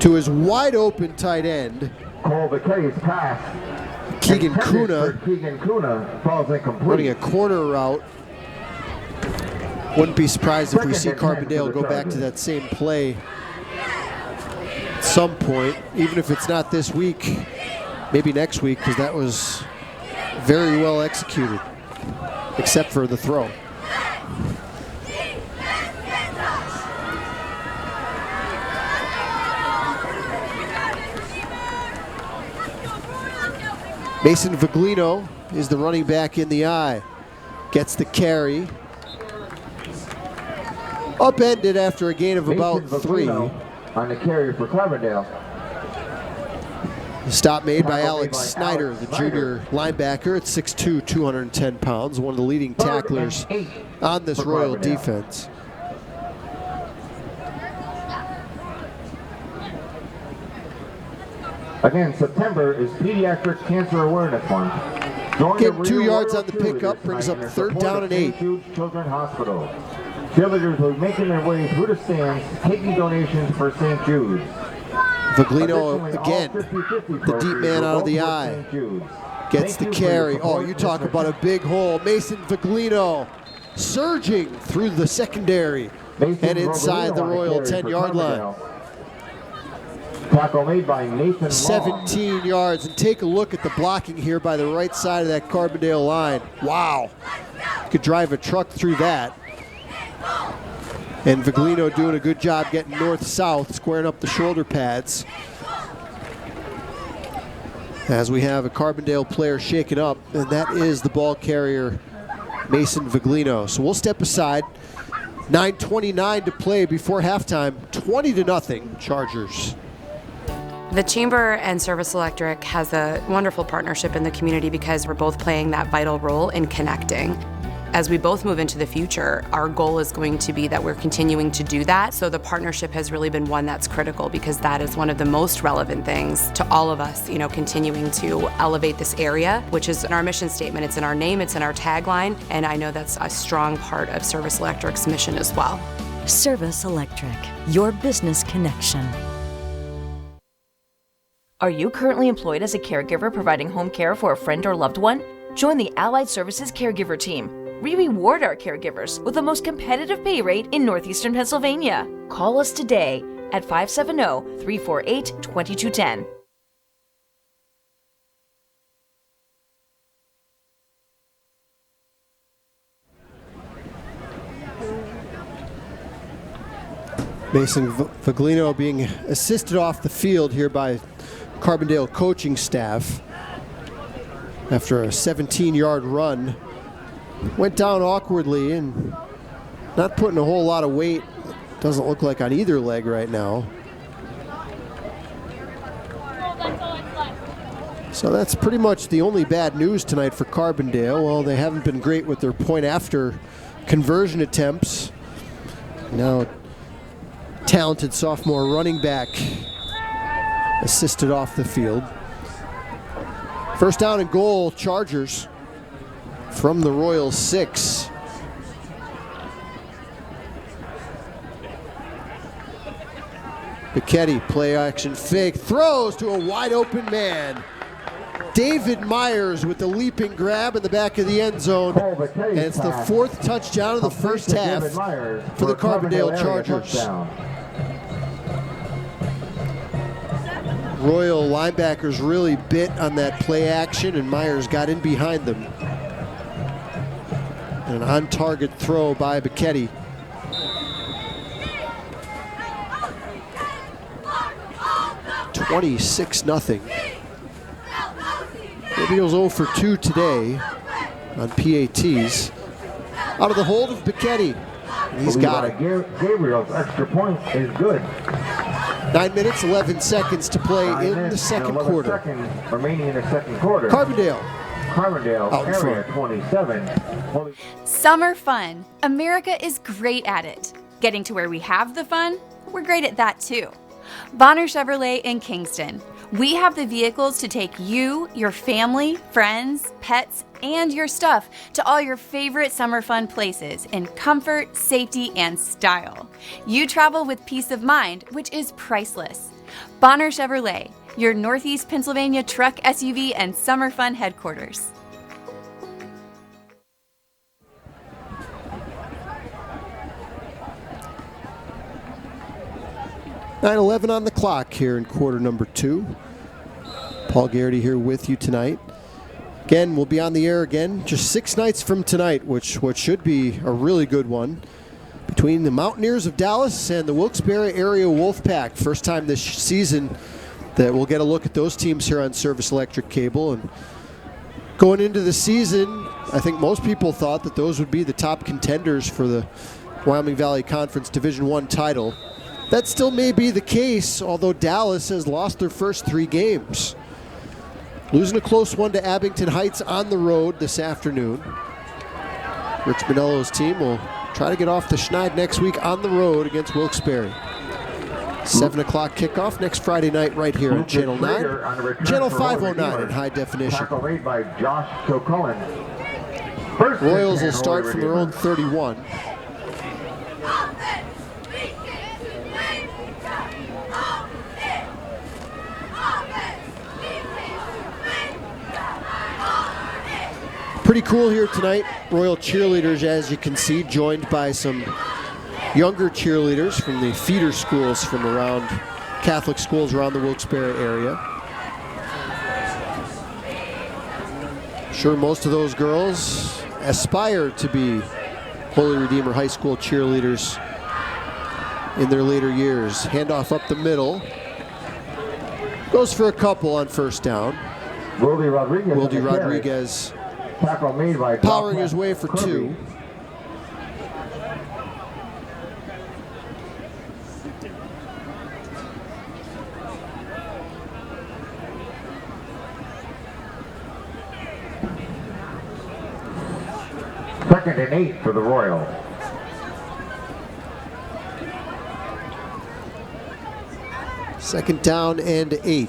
to his wide open tight end. Cole Bacchetti's pass. Keegan Kuna falls incomplete. Running a corner route. Wouldn't be surprised if we see Carbondale go back to that same play at some point, even if it's not this week, maybe next week, because that was very well executed, except for the throw. Mason Viglino is the running back in the eye. Gets the carry. Upended after a gain of about 3. On the carry for Carbondale. Stop made by Alex Snyder, the junior linebacker at 6'2", 210 pounds, one of the leading tacklers on this Royal defense. Again, September is Pediatric Cancer Awareness Month. Getting 2 yards on the pickup brings up 3rd down and 8. Children's Hospital. Cheerleaders are making their way through the stands, taking donations for St. Jude's. Viglino again, the deep man out of the eye. Gets the carry. Oh, you talk about a big hole. Mason Viglino surging through the secondary and inside the Royal 10-yard line. Tackle made by Nathan Long. 17 yards. And take a look at the blocking here by the right side of that Carbondale line. Wow. You could drive a truck through that. And Viglino doing a good job getting north-south, squaring up the shoulder pads. As we have a Carbondale player shaken up, and that is the ball carrier, Mason Viglino. So we'll step aside. 9:29 to play before halftime. 20-0 Chargers. The Chamber and Service Electric has a wonderful partnership in the community because we're both playing that vital role in connecting. As we both move into the future, our goal is going to be that we're continuing to do that. So the partnership has really been one that's critical because that is one of the most relevant things to all of us, continuing to elevate this area, which is in our mission statement. It's in our name, it's in our tagline, and I know that's a strong part of Service Electric's mission as well. Service Electric, your business connection. Are you currently employed as a caregiver providing home care for a friend or loved one? Join the Allied Services Caregiver Team. We reward our caregivers with the most competitive pay rate in northeastern Pennsylvania. Call us today at 570-348-2210. Mason Viglino being assisted off the field here by Carbondale coaching staff after a 17-yard run. Went down awkwardly and not putting a whole lot of weight, doesn't look like, on either leg right now. So that's pretty much the only bad news tonight for Carbondale. Well, they haven't been great with their point after conversion attempts. Now, talented sophomore running back assisted off the field. First down and goal, Chargers from the Royal 6. Bichetti, play action fake, throws to a wide open man. David Myers with the leaping grab in the back of the end zone. And it's the fourth touchdown of the first half for the Carbondale Chargers. Royal linebackers really bit on that play action, and Myers got in behind them. And an on-target throw by Bichetti. $26-0. The Eagles 0 for 2 today on PATs. Out of the hold of Bichetti. He's got it. Gabriel's extra point is good. 9 minutes, 11 seconds to play in the second quarter. Remaining in the second quarter. Carbondale out in area front. 27. Summer fun. America is great at it. Getting to where we have the fun, we're great at that too. Bonner Chevrolet in Kingston. We have the vehicles to take you, your family, friends, pets, and your stuff to all your favorite summer fun places in comfort, safety, and style. You travel with peace of mind, which is priceless. Bonner Chevrolet, your Northeast Pennsylvania truck, SUV, and summer fun headquarters. (9:11) on the clock here in quarter number 2. Paul Garrity here with you tonight. Again, we'll be on the air again just 6 nights from tonight, what should be a really good one, between the Mountaineers of Dallas and the Wilkes-Barre area Wolfpack. First time this season that we'll get a look at those teams here on Service Electric Cable. And going into the season, I think most people thought that those would be the top contenders for the Wyoming Valley Conference Division I title. That still may be the case, although Dallas has lost their first 3 games. Losing a close one to Abington Heights on the road this afternoon. Rich Manello's team will try to get off the schneid next week on the road against Wilkes-Barre. 7 o'clock kickoff next Friday night right here on Channel 9. Channel 509 in high definition. By Josh Kilcullen. Royals will start from their own 31. Pretty cool here tonight. Royal cheerleaders, as you can see, joined by some younger cheerleaders from the feeder schools from around Catholic schools around the Wilkes-Barre area. Sure, most of those girls aspire to be Holy Redeemer High School cheerleaders in their later years. Handoff up the middle. Goes for a couple on first down. Wildy Rodriguez tackle made by powering his way for two. Second and 8 for the Royals. Second down and 8.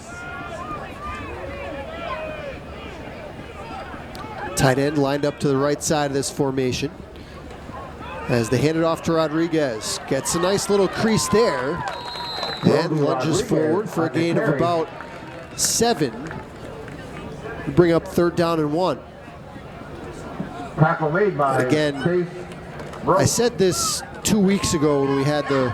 Tight end lined up to the right side of this formation. As they hand it off to Rodriguez. Gets a nice little crease there. And lunges forward for a gain of about 7. To bring up third down and 1. Tackle made by again, I said this 2 weeks ago when we had the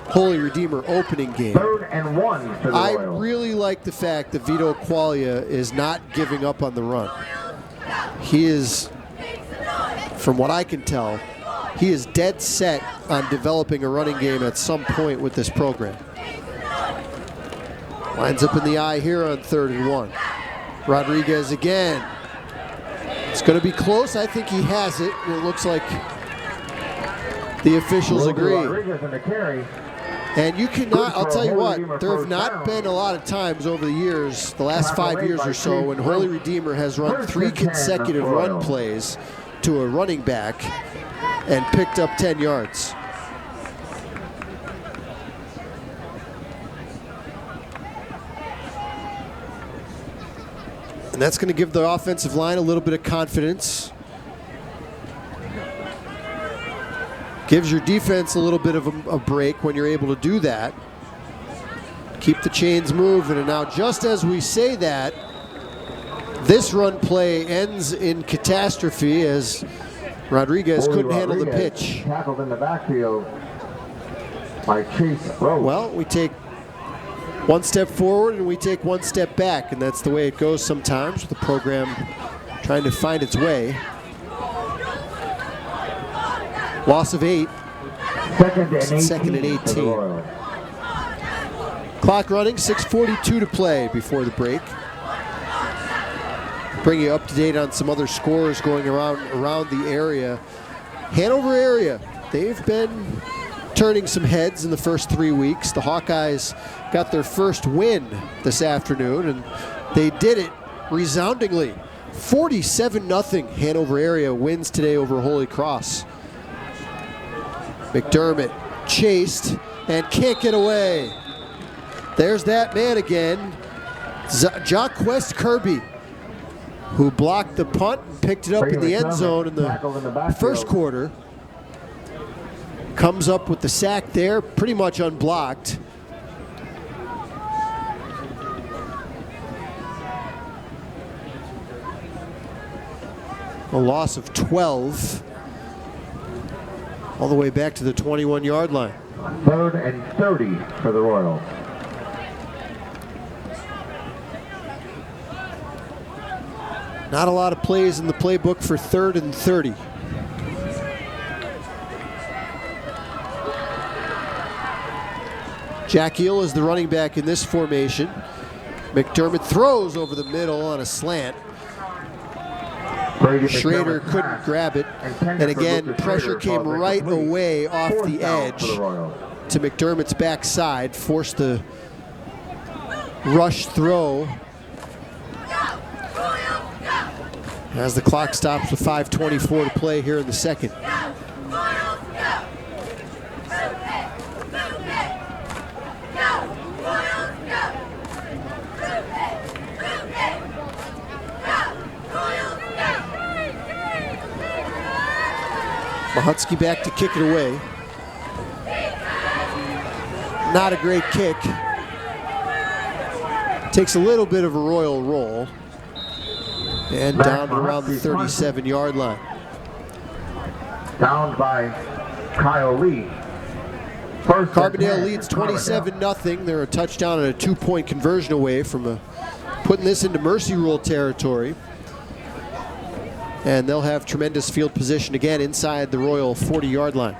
Holy Redeemer opening game. Third and 1 for the I Royals. really like the fact that Vito Quaglia is not giving up on the run. He is, from what I can tell, he is dead set on developing a running game at some point with this program. Lines up in the eye here on third and 1. Rodriguez again. It's going to be close. I think he has it. It looks like the officials agree. And you cannot, I'll tell you what, there have not been a lot of times over the years, the last 5 years or so, when Holy Redeemer has run 3 consecutive run plays to a running back and picked up 10 yards. And that's going to give the offensive line a little bit of confidence. Gives your defense a little bit of a break when you're able to do that. Keep the chains moving. And now just as we say that, this run play ends in catastrophe as Rodriguez couldn't handle the pitch. Tackled in the backfield by Chase Rose. Well, we take one step forward and we take one step back, and that's the way it goes sometimes with the program trying to find its way. Loss of 8. Second and 18. Clock running, 6:42 to play before the break. Bring you up to date on some other scores going around the area. Hanover area, they've been turning some heads in the first 3 weeks. The Hawkeyes got their first win this afternoon, and they did it resoundingly. 47-0 Hanover area wins today over Holy Cross. McDermott chased and can't get away. There's that man again, Jaquest Kirby, who blocked the punt and picked it up in the end zone in the first quarter. Comes up with the sack there, pretty much unblocked. A loss of 12. All the way back to the 21-yard line. 3rd and 30 for the Royals. Not a lot of plays in the playbook for 3rd and 30. Jack Eel is the running back in this formation. McDermott throws over the middle on a slant. Schrader couldn't grab it. And again, pressure came right away off the edge to McDermott's backside, forced the rush throw. As the clock stops with 5:24 to play here in the second. Mahutsky back to kick it away. Not a great kick. Takes a little bit of a Royal roll. And down to around the 37-yard line. Down by Kyle Lee. Carbondale leads 27-0. They're a touchdown and a 2-point conversion away from putting this into mercy rule territory. And they'll have tremendous field position again inside the Royal 40-yard line.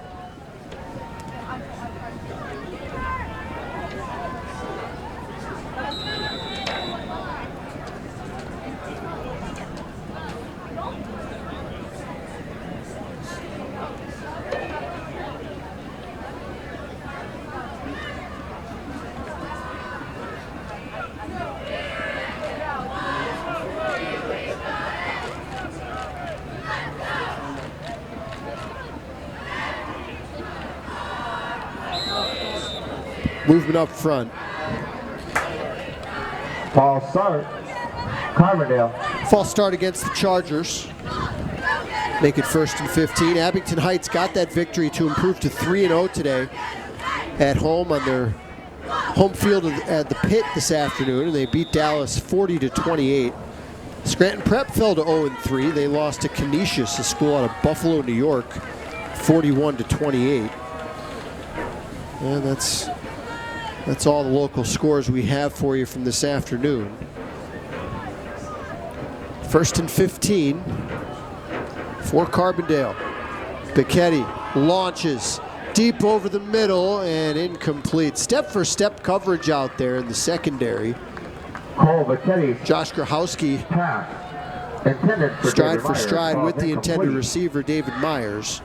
Movement up front. False start, Carbondale. False start against the Chargers. Make it 1st and 15. Abington Heights got that victory to improve to 3-0 today at home on their home field at the Pit this afternoon, and they beat Dallas 40-28. Scranton Prep fell to 0-3. They lost to Canisius, a school out of Buffalo, New York, 41-28. And that's all the local scores we have for you from this afternoon. 1st and 15 for Carbondale. Becchetti launches deep over the middle and incomplete. Step-for-step coverage out there in the secondary. Cole Becchetti. Josh Grahowski Pass. Intended for stride for stride with the intended receiver, David Myers.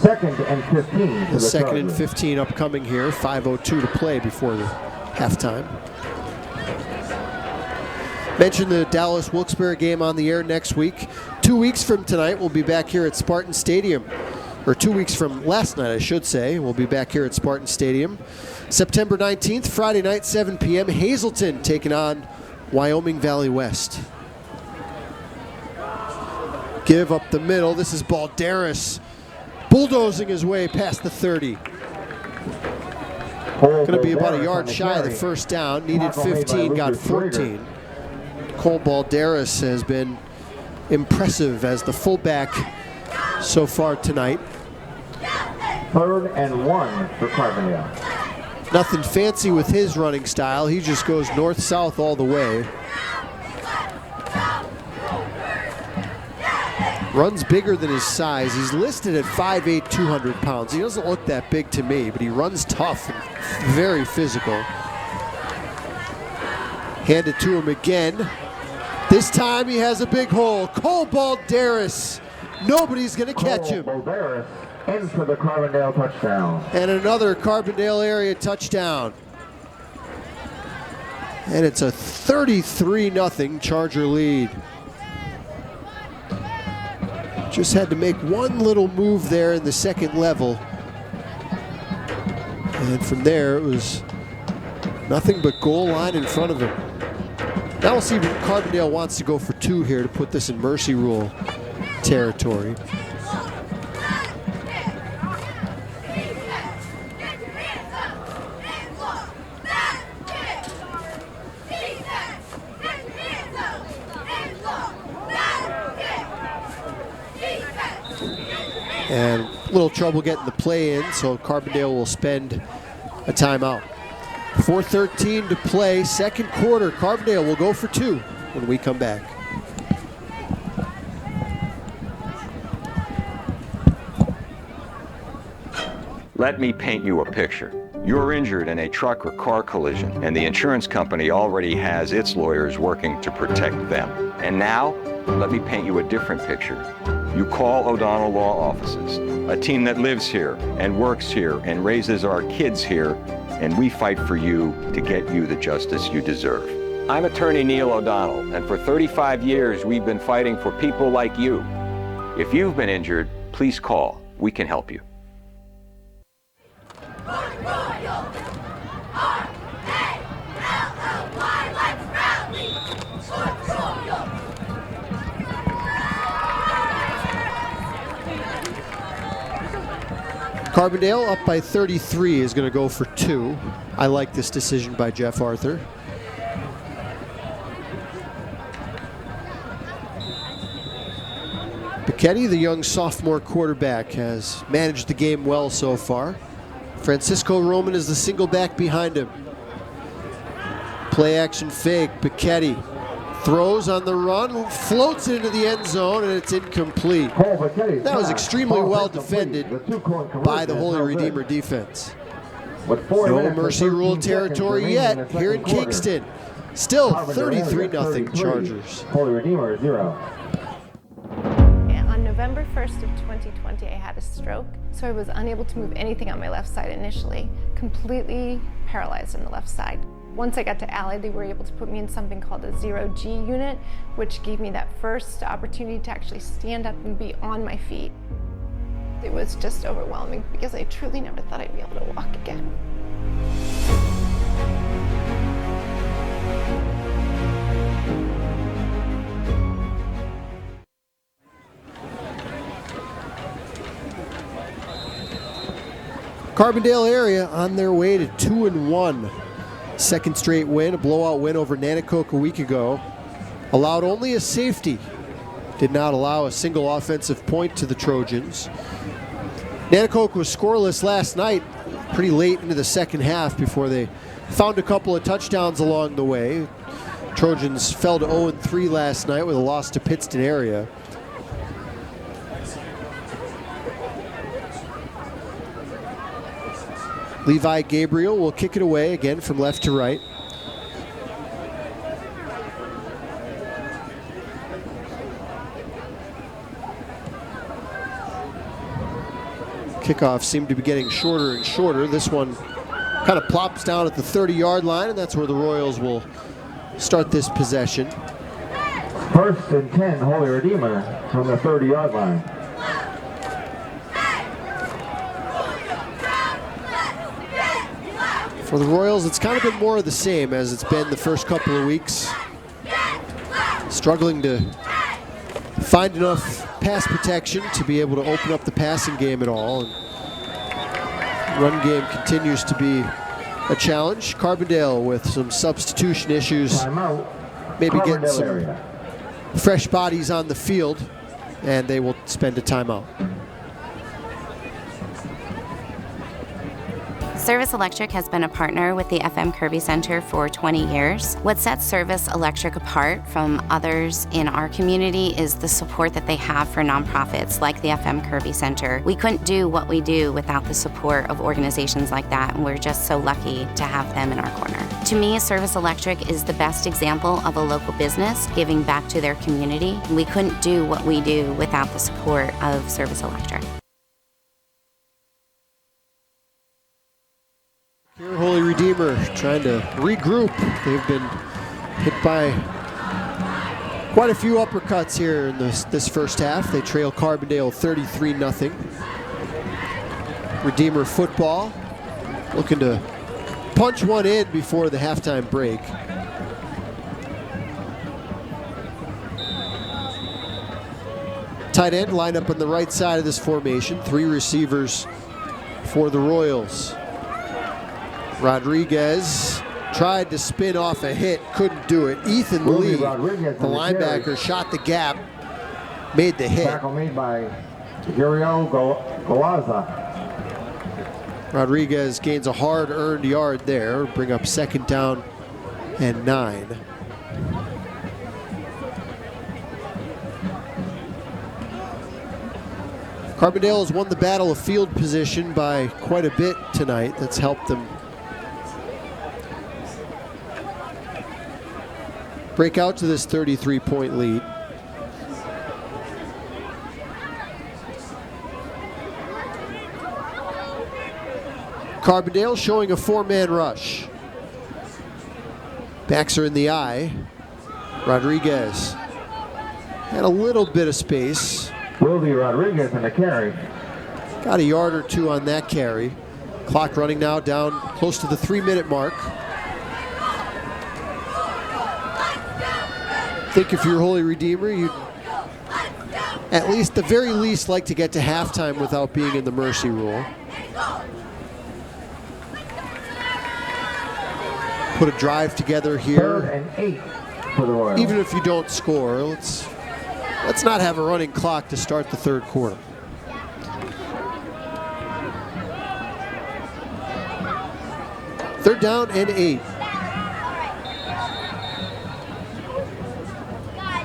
2nd and 15. The 2nd and 15 upcoming here. 5:02 to play before the halftime. Mentioned the Dallas Wilkes-Barre game on the air next week. 2 weeks from tonight, we'll be back here at Spartan Stadium. Or 2 weeks from last night, I should say. We'll be back here at Spartan Stadium. September 19th, Friday night, 7 p.m. Hazelton taking on Wyoming Valley West. Give up the middle. This is Balderas bulldozing his way past the 30. Going to be about a yard shy of the first down. Needed 15, got 14. Cole Balderas has been impressive as the fullback so far tonight. 3rd and 1 for Carbondale. Nothing fancy with his running style. He just goes north-south all the way. Runs bigger than his size. He's listed at 5'8", 200 pounds. He doesn't look that big to me, but he runs tough and very physical. Hand it to him again. This time he has a big hole. Cole Balderas. Nobody's going to catch him. Balderas in for the Carbondale touchdown. And another Carbondale area touchdown. And it's a 33-0 Charger lead. Just had to make one little move there in the second level. And from there, it was nothing but goal line in front of him. Now we'll see if Carbondale wants to go for 2 here to put this in mercy rule territory. And a little trouble getting the play in, so Carbondale will spend a timeout. 4:13 to play, second quarter. Carbondale will go for 2 when we come back. Let me paint you a picture. You're injured in a truck or car collision, and the insurance company already has its lawyers working to protect them. And now, let me paint you a different picture. You call O'Donnell Law Offices, a team that lives here and works here and raises our kids here, and we fight for you to get you the justice you deserve. I'm attorney Neil O'Donnell, and for 35 years we've been fighting for people like you. If you've been injured, please call. We can help you. Carbondale up by 33 is going to go for 2. I like this decision by Jeff Arthur. Buchetti, the young sophomore quarterback, has managed the game well so far. Francisco Roman is the single back behind him. Play action fake. Buchetti throws on the run, floats it into the end zone, and it's incomplete. That was extremely well defended by the Holy Redeemer defense. No mercy rule territory yet here in Kingston. Still 33-0 Chargers. Holy Redeemer 0. On November 1st of 2020, I had a stroke, so I was unable to move anything on my left side initially, completely paralyzed on the left side. Once I got to Allied, they were able to put me in something called a 0G unit, which gave me that first opportunity to actually stand up and be on my feet. It was just overwhelming because I truly never thought I'd be able to walk again. Carbondale area on their way to 2-1. Second straight win, a blowout win over Nanticoke a week ago. Allowed only a safety. Did not allow a single offensive point to the Trojans. Nanticoke was scoreless last night, pretty late into the second half before they found a couple of touchdowns along the way. Trojans fell to 0-3 last night with a loss to Pittston area. Levi Gabriel will kick it away again from left to right. Kickoffs seem to be getting shorter and shorter. This one kind of plops down at the 30-yard line, and that's where the Royals will start this possession. 1st and 10, Holy Redeemer from the 30-yard line. For the Royals, it's kind of been more of the same as it's been the first couple of weeks. Struggling to find enough pass protection to be able to open up the passing game at all. And run game continues to be a challenge. Carbondale with some substitution issues, maybe getting some fresh bodies on the field, and they will spend a timeout. Service Electric has been a partner with the FM Kirby Center for 20 years. What sets Service Electric apart from others in our community is the support that they have for nonprofits like the FM Kirby Center. We couldn't do what we do without the support of organizations like that, and we're just so lucky to have them in our corner. To me, Service Electric is the best example of a local business giving back to their community. We couldn't do what we do without the support of Service Electric. Here, Holy Redeemer trying to regroup. They've been hit by quite a few uppercuts here in this first half. They trail Carbondale 33-0. Redeemer football looking to punch one in before the halftime break. Tight end lined up on the right side of this formation. 3 receivers for the Royals. Rodriguez tried to spin off a hit, couldn't do it. Ethan Lee, the linebacker, shot the gap, made the hit. Tackle made by Gurio Galaza. Rodriguez gains a hard-earned yard there, bring up 2nd down and 9. Carbondale has won the battle of field position by quite a bit tonight. That's helped them break out to this 33-point lead. Carbondale showing a 4-man rush. Backs are in the eye. Rodriguez had a little bit of space. Wildy Rodriguez in the carry. Got a yard or 2 on that carry. Clock running now down close to the 3-minute mark. I think if you're Holy Redeemer, you'd at least, the very least, like to get to halftime without being in the mercy rule. Put a drive together here. 3rd and 8 for the Royals. Even if you don't score, let's Let's not have a running clock to start the third quarter. Third down and 8.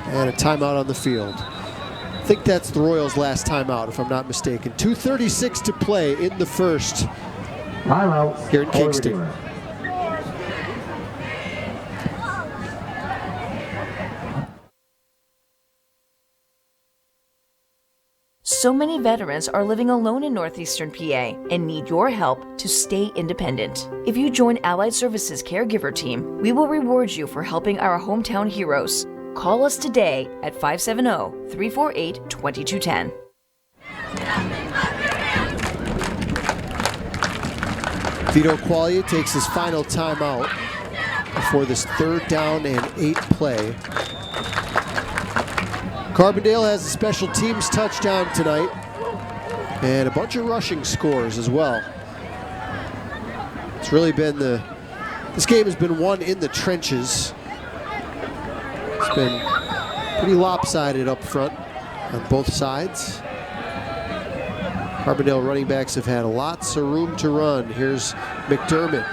And a timeout on the field. I think that's the Royals' last timeout, if I'm not mistaken. 2:36 to play in the first Timeout here in Kingston. So many veterans are living alone in northeastern PA and need your help to stay independent. If you join Allied Services Caregiver Team, we will reward you for helping our hometown heroes. Call us today at 570-348-2210. Vito Quaglia takes his final timeout before this third down and 8 play. Carbondale has a special teams touchdown tonight and a bunch of rushing scores as well. It's really been this game has been won in the trenches. It's been pretty lopsided up front on both sides. Carbondale running backs have had lots of room to run. Here's McDermott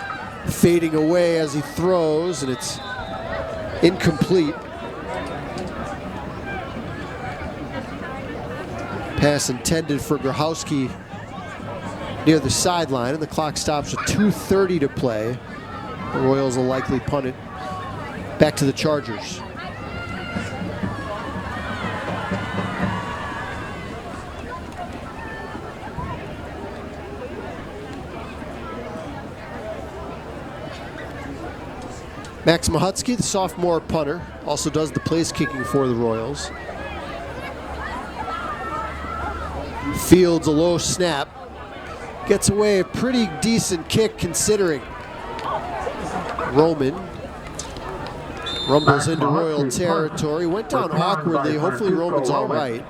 fading away as he throws, and it's incomplete. Pass intended for Grahowski near the sideline, and the clock stops with 2:30 to play. The Royals will likely punt it back to the Chargers. Max Mahutsky, the sophomore punter, also does the place kicking for the Royals. Fields a low snap. Gets away a pretty decent kick considering. Roman rumbles into Royal territory. Went down awkwardly. Hopefully Roman's all right.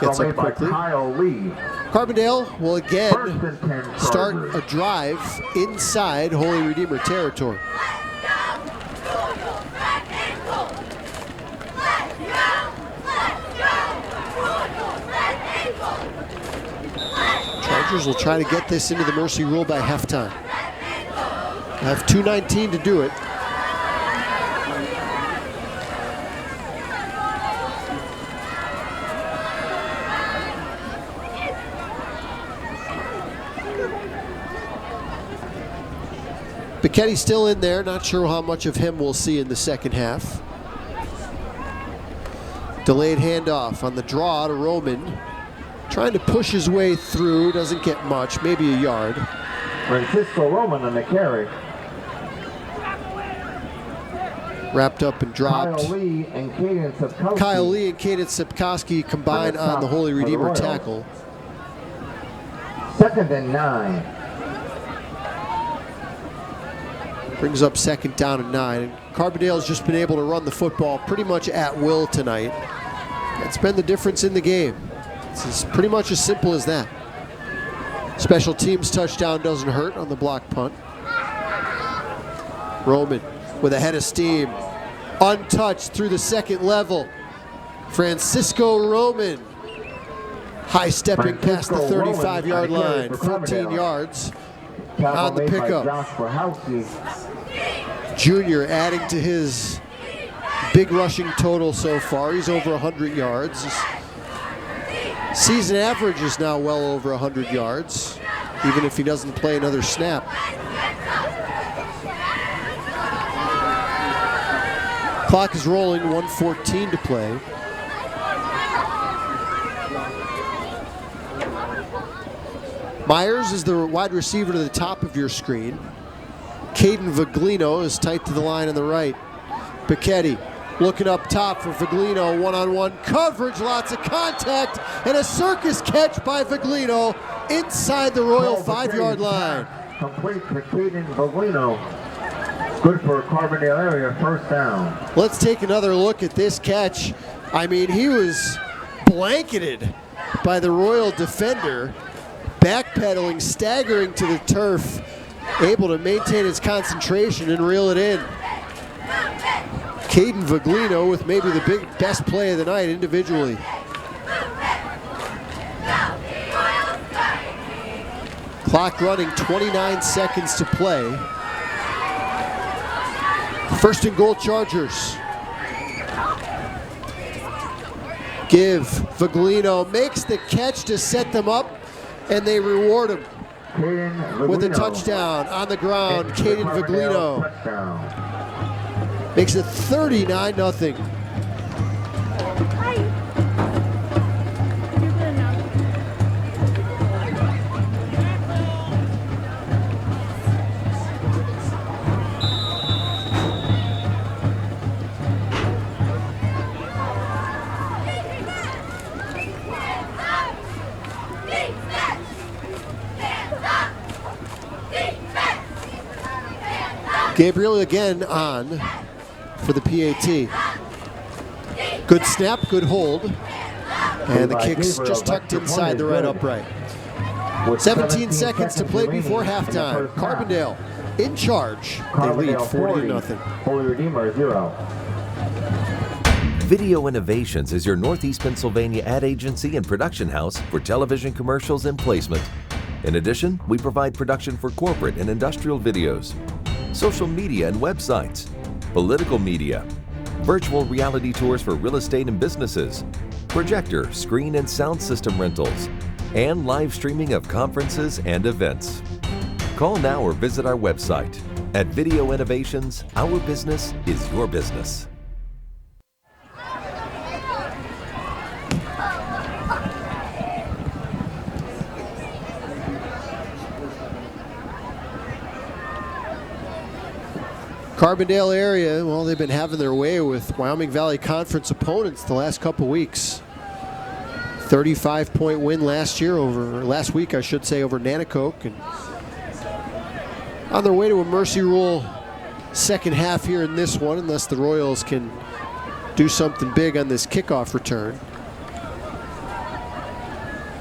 Gets up quickly. Carbondale will again start a drive inside Holy Redeemer territory. Chargers will try to get this into the mercy rule by halftime. They have 2:19 to do it. Bichetti still in there, not sure how much of him we'll see in the second half. Delayed handoff on the draw to Roman. Trying to push his way through, doesn't get much, maybe a yard. Francisco Roman on the carry. Wrapped up and dropped. Kyle Lee and Caden Sapkowski. Kyle Lee and Caden Sapkowski combine on the Holy Redeemer tackle. 2nd and 9. Brings up 2nd down and 9. And Carbondale's just been able to run the football pretty much at will tonight. That's been the difference in the game. It's pretty much as simple as that. Special teams touchdown doesn't hurt on the block punt. Roman with a head of steam. Untouched through the second level. Francisco Roman. High stepping past the 35-yard line. 14 yards on the pickup. Junior adding to his big rushing total so far. He's over 100 yards. His season average is now well over 100 yards, even if he doesn't play another snap. Clock is rolling, 1:14 to play. Myers is the wide receiver to the top of your screen. Caden Viglino is tight to the line on the right. Bichetti looking up top for Viglino, one-on-one coverage, lots of contact, and a circus catch by Viglino inside the Royal 5-yard line. Complete for Caden Viglino. Good for Carbondale area, 1st down. Let's take another look at this catch. I mean, he was blanketed by the Royal defender, backpedaling, staggering to the turf, able to maintain his concentration and reel it in. Caden Viglino with maybe the best play of the night individually. Clock running, 29 seconds to play. First and goal, Chargers. Give Viglino, makes the catch to set them up, and they reward him with a touchdown on the ground. Caden Viglino makes it 39-0. Gabriel again on for the PAT. Good snap, good hold. And the kick's just tucked inside the right upright. 17 seconds to play before halftime. Carbondale in charge. They lead 40-0. Holy Redeemer 0. Video Innovations is your Northeast Pennsylvania ad agency and production house for television commercials and placement. In addition, we provide production for corporate and industrial videos, social media and websites, political media, virtual reality tours for real estate and businesses, projector, screen and sound system rentals, and live streaming of conferences and events. Call now or visit our website. At Video Innovations, our business is your business. Carbondale area, well, they've been having their way with Wyoming Valley Conference opponents the last couple weeks. 35-point win last week, I should say, over Nanticoke. And on their way to a mercy rule second half here in this one, unless the Royals can do something big on this kickoff return.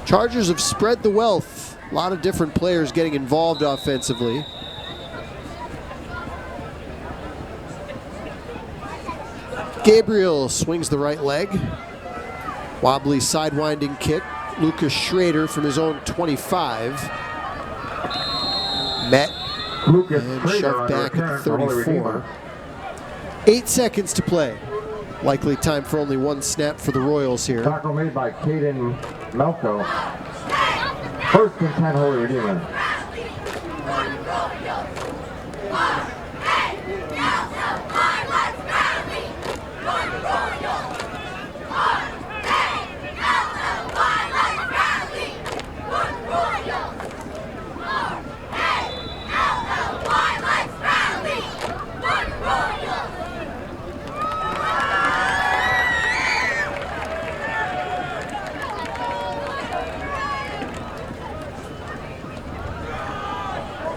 Chargers have spread the wealth. A lot of different players getting involved offensively. Gabriel swings the right leg. Wobbly sidewinding kick. Lucas Schrader from his own 25. Met and shoved back at 34. 8 seconds to play. Likely time for only one snap for the Royals here. Tackle made by Caden Melko. First and 10, Holy Redeemer.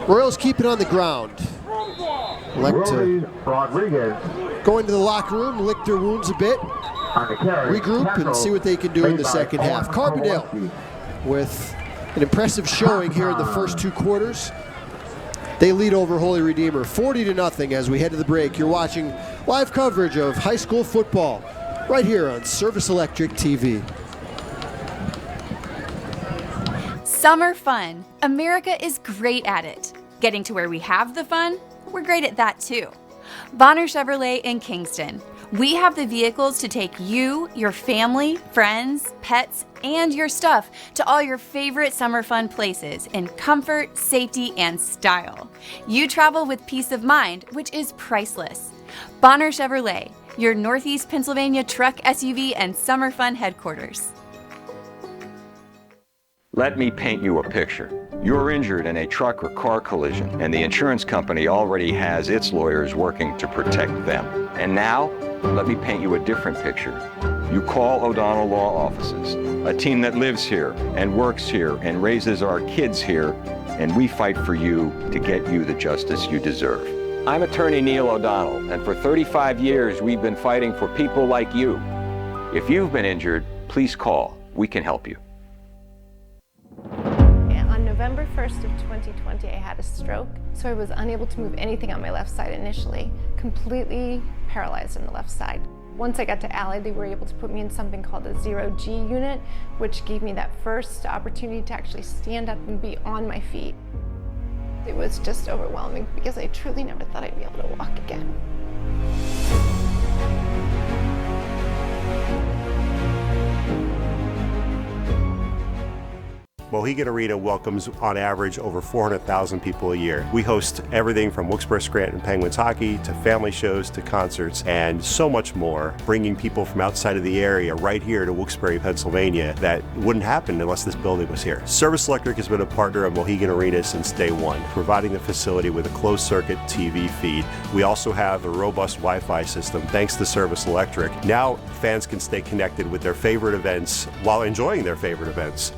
Royals keep it on the ground. Elect to go into the locker room, lick their wounds a bit, regroup, and see what they can do in the second half. Carbondale with an impressive showing here in the first two quarters. They lead over Holy Redeemer 40-0 as we head to the break. You're watching live coverage of high school football right here on Service Electric TV. Summer fun. America is great at it. Getting to where we have the fun, we're great at that too. Bonner Chevrolet in Kingston. We have the vehicles to take you, your family, friends, pets, and your stuff to all your favorite summer fun places in comfort, safety, and style. You travel with peace of mind, which is priceless. Bonner Chevrolet, your Northeast Pennsylvania truck, SUV, and summer fun headquarters. Let me paint you a picture. You're injured in a truck or car collision, and the insurance company already has its lawyers working to protect them. And now, let me paint you a different picture. You call O'Donnell Law Offices, a team that lives here and works here and raises our kids here, and we fight for you to get you the justice you deserve. I'm attorney Neil O'Donnell, and for 35 years we've been fighting for people like you. If you've been injured, please call. We can help you. On November 1st of 2020, I had a stroke, so I was unable to move anything on my left side initially, completely paralyzed on the left side. Once I got to Allied, they were able to put me in something called a 0G unit, which gave me that first opportunity to actually stand up and be on my feet. It was just overwhelming because I truly never thought I'd be able to walk again. Mohegan Arena welcomes, on average, over 400,000 people a year. We host everything from Wilkes-Barre Scranton Penguins hockey to family shows to concerts and so much more, bringing people from outside of the area right here to Wilkes-Barre, Pennsylvania that wouldn't happen unless this building was here. Service Electric has been a partner of Mohegan Arena since day one, providing the facility with a closed-circuit TV feed. We also have a robust Wi-Fi system thanks to Service Electric. Now fans can stay connected with their favorite events while enjoying their favorite events.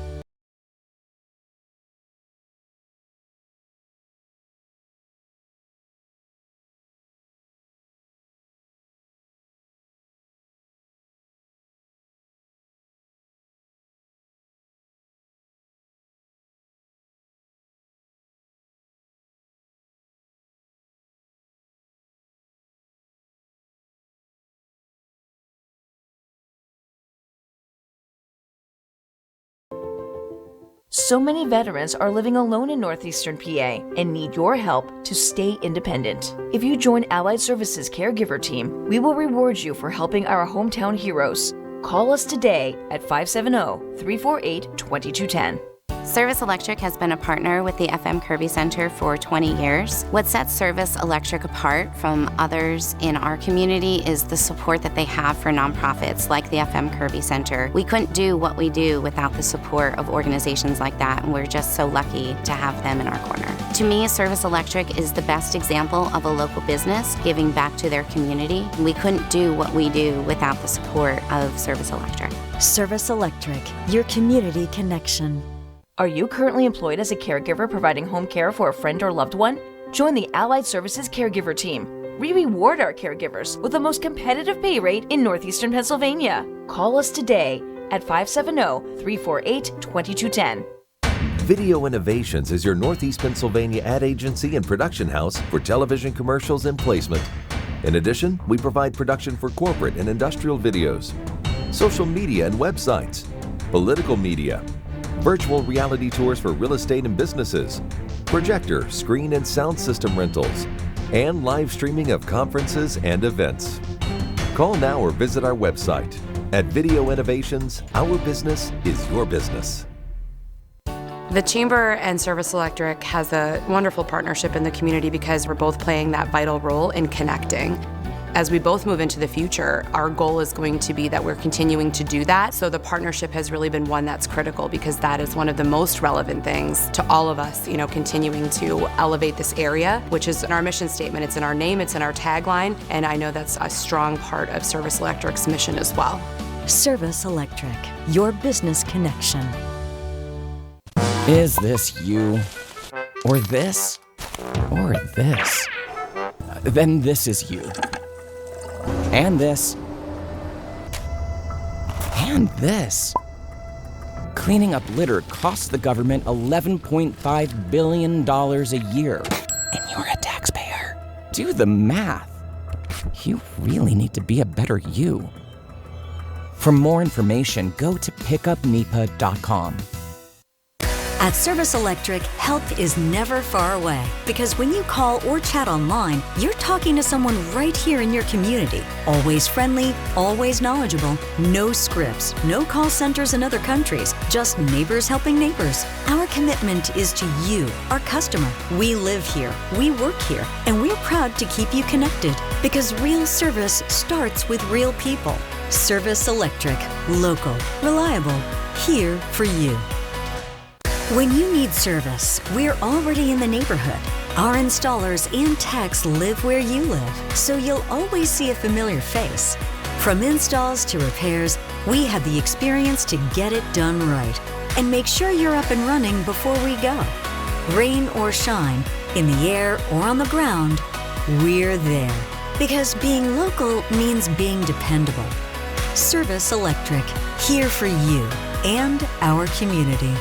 So many veterans are living alone in northeastern PA and need your help to stay independent. If you join Allied Services Caregiver Team, we will reward you for helping our hometown heroes. Call us today at 570-348-2210. Service Electric has been a partner with the FM Kirby Center for 20 years. What sets Service Electric apart from others in our community is the support that they have for nonprofits like the FM Kirby Center. We couldn't do what we do without the support of organizations like that, and we're just so lucky to have them in our corner. To me, Service Electric is the best example of a local business giving back to their community. We couldn't do what we do without the support of Service Electric. Service Electric, your community connection. Are you currently employed as a caregiver providing home care for a friend or loved one? Join the Allied Services Caregiver Team. We reward our caregivers with the most competitive pay rate in northeastern Pennsylvania. Call us today at 570-348-2210. Video Innovations is your Northeast Pennsylvania ad agency and production house for television commercials and placement. In addition, we provide production for corporate and industrial videos, social media and websites, political media, virtual reality tours for real estate and businesses, projector, screen and sound system rentals, and live streaming of conferences and events. Call now or visit our website. At Video Innovations, our business is your business. The Chamber and Service Electric has a wonderful partnership in the community because we're both playing that vital role in connecting. As we both move into the future, our goal is going to be that we're continuing to do that. So the partnership has really been one that's critical because that is one of the most relevant things to all of us, continuing to elevate this area, which is in our mission statement. It's in our name, it's in our tagline, and I know that's a strong part of Service Electric's mission as well. Service Electric, your business connection. Is this you? Or this? Or this? Then this is you. And this. And this. Cleaning up litter costs the government $11.5 billion a year. And you're a taxpayer. Do the math. You really need to be a better you. For more information, go to pickupnepa.com. At Service Electric, help is never far away because when you call or chat online, you're talking to someone right here in your community. Always friendly, always knowledgeable, no scripts, no call centers in other countries, just neighbors helping neighbors. Our commitment is to you, our customer. We live here, we work here, and we're proud to keep you connected because real service starts with real people. Service Electric, local, reliable, here for you. When you need service, we're already in the neighborhood. Our installers and techs live where you live, so you'll always see a familiar face. From installs to repairs, we have the experience to get it done right and make sure you're up and running before we go. Rain or shine, in the air or on the ground, we're there. Because being local means being dependable. Service Electric, here for you and our community.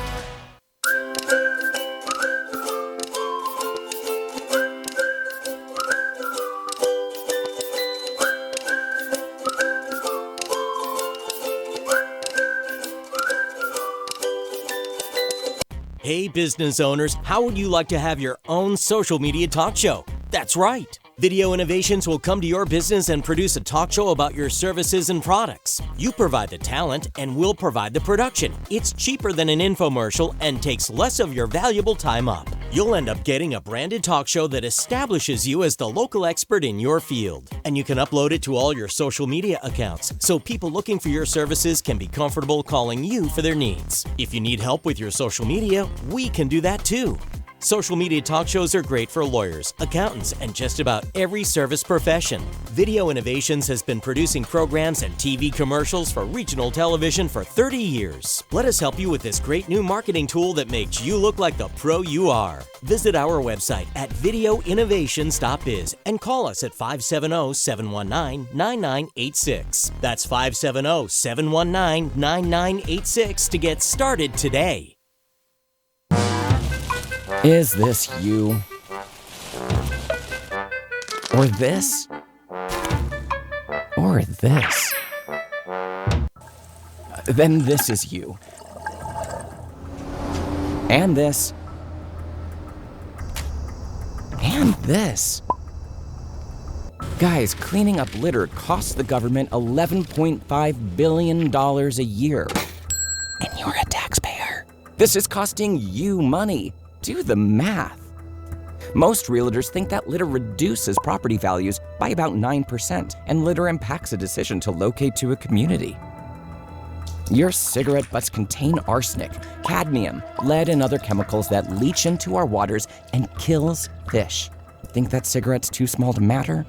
Hey business owners, how would you like to have your own social media talk show? That's right. Video Innovations will come to your business and produce a talk show about your services and products. You provide the talent and we'll provide the production. It's cheaper than an infomercial and takes less of your valuable time up. You'll end up getting a branded talk show that establishes you as the local expert in your field. And you can upload it to all your social media accounts, so people looking for your services can be comfortable calling you for their needs. If you need help with your social media, we can do that too. Social media talk shows are great for lawyers, accountants, and just about every service profession. Video Innovations has been producing programs and TV commercials for regional television for 30 years. Let us help you with this great new marketing tool that makes you look like the pro you are. Visit our website at videoinnovations.biz and call us at 570-719-9986. That's 570-719-9986 to get started today. Is this you? Or this? Or this? Then this is you. And this. And this. Guys, cleaning up litter costs the government $11.5 billion a year. And you're a taxpayer. This is costing you money. Do the math. Most realtors think that litter reduces property values by about 9%, and litter impacts a decision to locate to a community. Your cigarette butts contain arsenic, cadmium, lead, and other chemicals that leach into our waters and kills fish. Think that cigarette's too small to matter?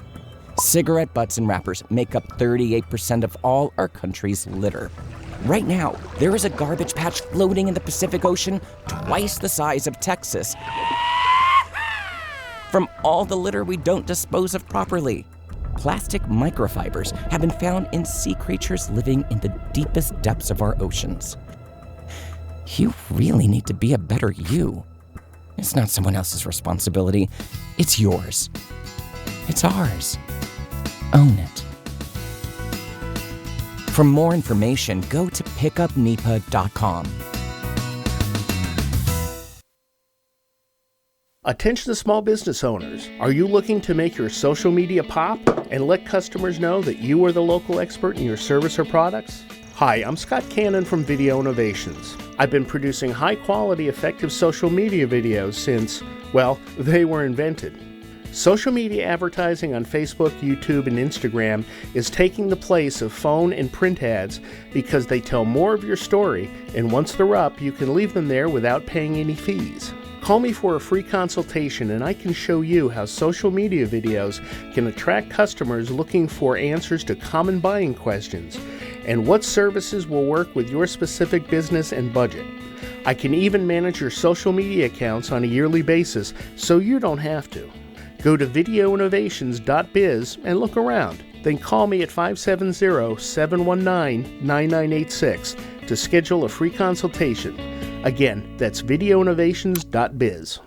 Cigarette butts and wrappers make up 38% of all our country's litter. Right now, there is a garbage patch floating in the Pacific Ocean twice the size of Texas from all the litter we don't dispose of properly. Plastic microfibers have been found in sea creatures living in the deepest depths of our oceans. You really need to be a better you. It's not someone else's responsibility. It's yours. It's ours. Own it. For more information, go to pickupnipa.com. Attention small business owners. Are you looking to make your social media pop and let customers know that you are the local expert in your service or products? Hi, I'm Scott Cannon from Video Innovations. I've been producing high-quality, effective social media videos since, well, they were invented. Social media advertising on Facebook, YouTube, and Instagram is taking the place of phone and print ads because they tell more of your story, and once they're up, you can leave them there without paying any fees. Call me for a free consultation and I can show you how social media videos can attract customers looking for answers to common buying questions, and what services will work with your specific business and budget. I can even manage your social media accounts on a yearly basis so you don't have to. Go to videoinnovations.biz and look around. Then call me at 570-719-9986 to schedule a free consultation. Again, that's videoinnovations.biz.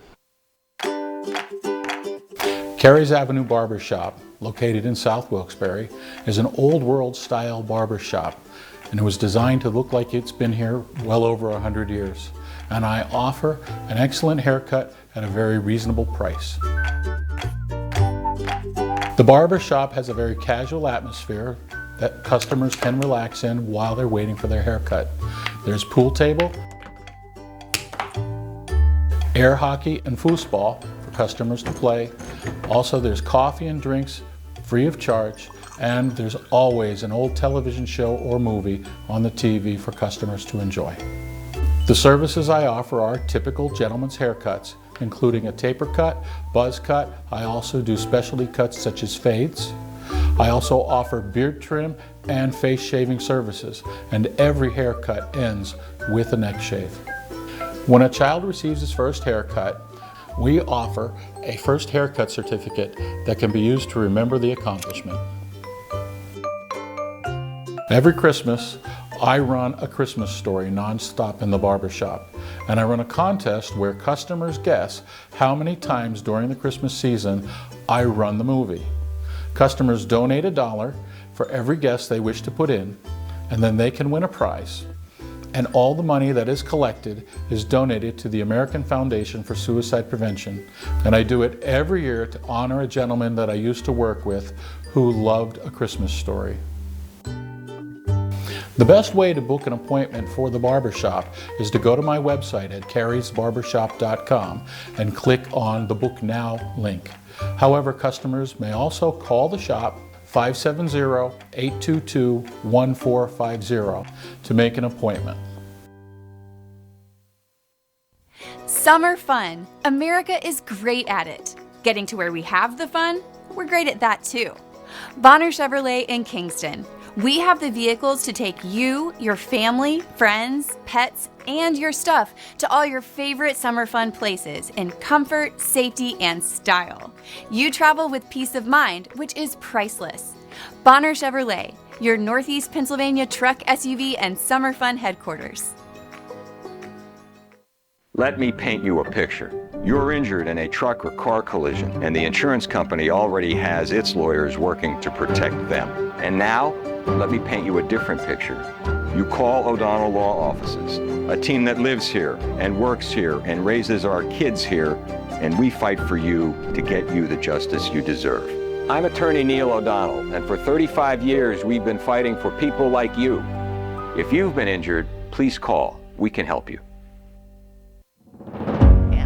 Carey's Avenue Barber Shop, located in South Wilkes-Barre, is an old world style barber shop, and it was designed to look like it's been here well over 100 years. And I offer an excellent haircut at a very reasonable price. The barber shop has a very casual atmosphere that customers can relax in while they're waiting for their haircut. There's pool table, air hockey and foosball for customers to play. Also, there's coffee and drinks free of charge, and there's always an old television show or movie on the TV for customers to enjoy. The services I offer are typical gentleman's haircuts, including a taper cut, buzz cut. I also do specialty cuts such as fades. I also offer beard trim and face shaving services, and every haircut ends with a neck shave. When a child receives his first haircut, we offer a first haircut certificate that can be used to remember the accomplishment. Every Christmas, I run a Christmas story nonstop in the barbershop, and I run a contest where customers guess how many times during the Christmas season I run the movie. Customers donate $1 for every guess they wish to put in, and then they can win a prize. and all the money that is collected is donated to the American Foundation for Suicide Prevention. And I do it every year to honor a gentleman that I used to work with who loved A Christmas Story. The best way to book an appointment for the barbershop is to go to my website at carriesbarbershop.com and click on the Book Now link. However, customers may also call the shop 570-822-1450 to make an appointment. Summer fun. America is great at it. Getting to where we have the fun, we're great at that too. Bonner Chevrolet in Kingston. We have the vehicles to take you, your family, friends, pets, and your stuff to all your favorite summer fun places in comfort, safety, and style. You travel with peace of mind, which is priceless. Bonner Chevrolet, your Northeast Pennsylvania truck, SUV, and summer fun headquarters. Let me paint you a picture. You're injured in a truck or car collision, and the insurance company already has its lawyers working to protect them. And now, let me paint you a different picture. You call O'Donnell Law Offices, a team that lives here and works here and raises our kids here, and we fight for you to get you the justice you deserve. I'm attorney Neil O'Donnell, and for 35 years we've been fighting for people like you. If you've been injured, please call. We can help you.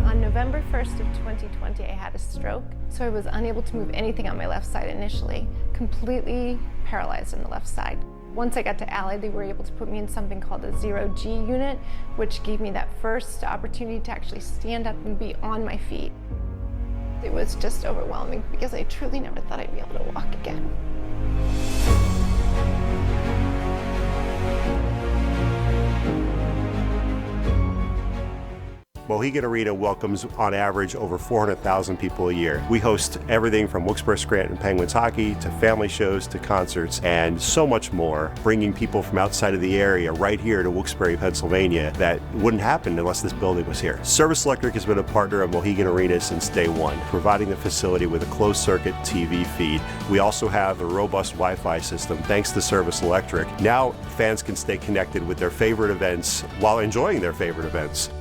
On November 1st of 2020, I had a stroke, so I was unable to move anything on my left side initially, completely paralyzed on the left side. Once I got to Allied, they were able to put me in something called a 0G unit, which gave me that first opportunity to actually stand up and be on my feet. It was just overwhelming because I truly never thought I'd be able to walk again. Mohegan Arena welcomes, on average, over 400,000 people a year. We host everything from Wilkes-Barre Scranton Penguins hockey to family shows to concerts and so much more, bringing people from outside of the area right here to Wilkes-Barre, Pennsylvania that wouldn't happen unless this building was here. Service Electric has been a partner of Mohegan Arena since day one, providing the facility with a closed-circuit TV feed. We also have a robust Wi-Fi system thanks to Service Electric. Now fans can stay connected with their favorite events while enjoying their favorite events.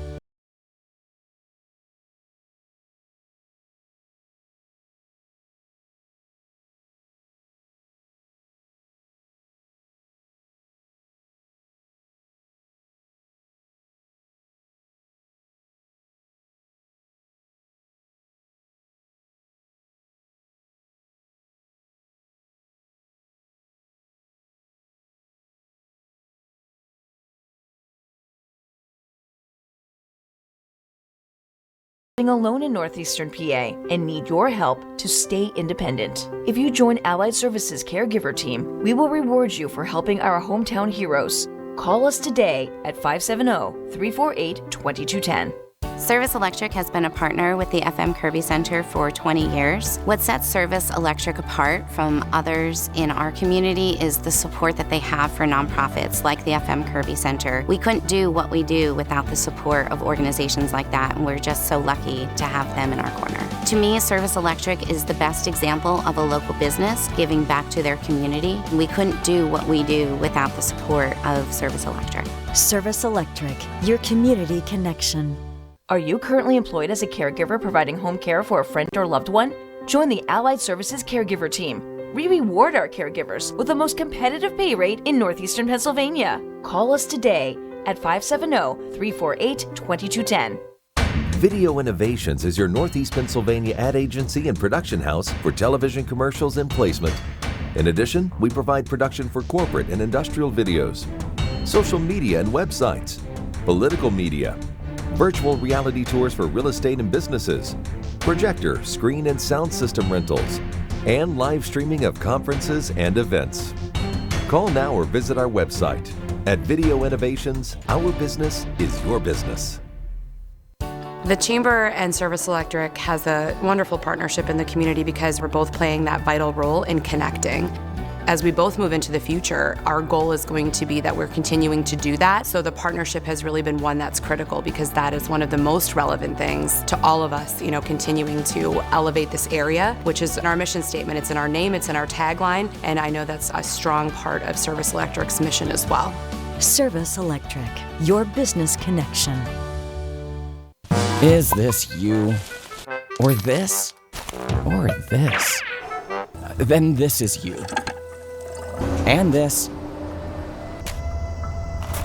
Alone in northeastern PA and need your help to stay independent. If you join Allied Services Caregiver Team, we will reward you for helping our hometown heroes. Call us today at 570-348-2210. Service Electric has been a partner with the FM Kirby Center for 20 years. What sets Service Electric apart from others in our community is the support that they have for nonprofits like the FM Kirby Center. We couldn't do what we do without the support of organizations like that, and we're just so lucky to have them in our corner. To me, Service Electric is the best example of a local business giving back to their community. We couldn't do what we do without the support of Service Electric. Service Electric, your community connection. Are you currently employed as a caregiver providing home care for a friend or loved one? Join the Allied Services Caregiver Team. We reward our caregivers with the most competitive pay rate in northeastern Pennsylvania. Call us today at 570-348-2210. Video Innovations is your Northeast Pennsylvania ad agency and production house for television commercials and placement. In addition, we provide production for corporate and industrial videos, social media and websites, political media, virtual reality tours for real estate and businesses, projector, screen and sound system rentals, and live streaming of conferences and events. Call now or visit our website. At Video Innovations, our business is your business. The Chamber and Service Electric has a wonderful partnership in the community because we're both playing that vital role in connecting. As we both move into the future, our goal is going to be that we're continuing to do that. So the partnership has really been one that's critical because that is one of the most relevant things to all of us, continuing to elevate this area, which is in our mission statement. It's in our name, it's in our tagline, and I know that's a strong part of Service Electric's mission as well. Service Electric, your business connection. Is this you? Or this? Or this? Then this is you. And this.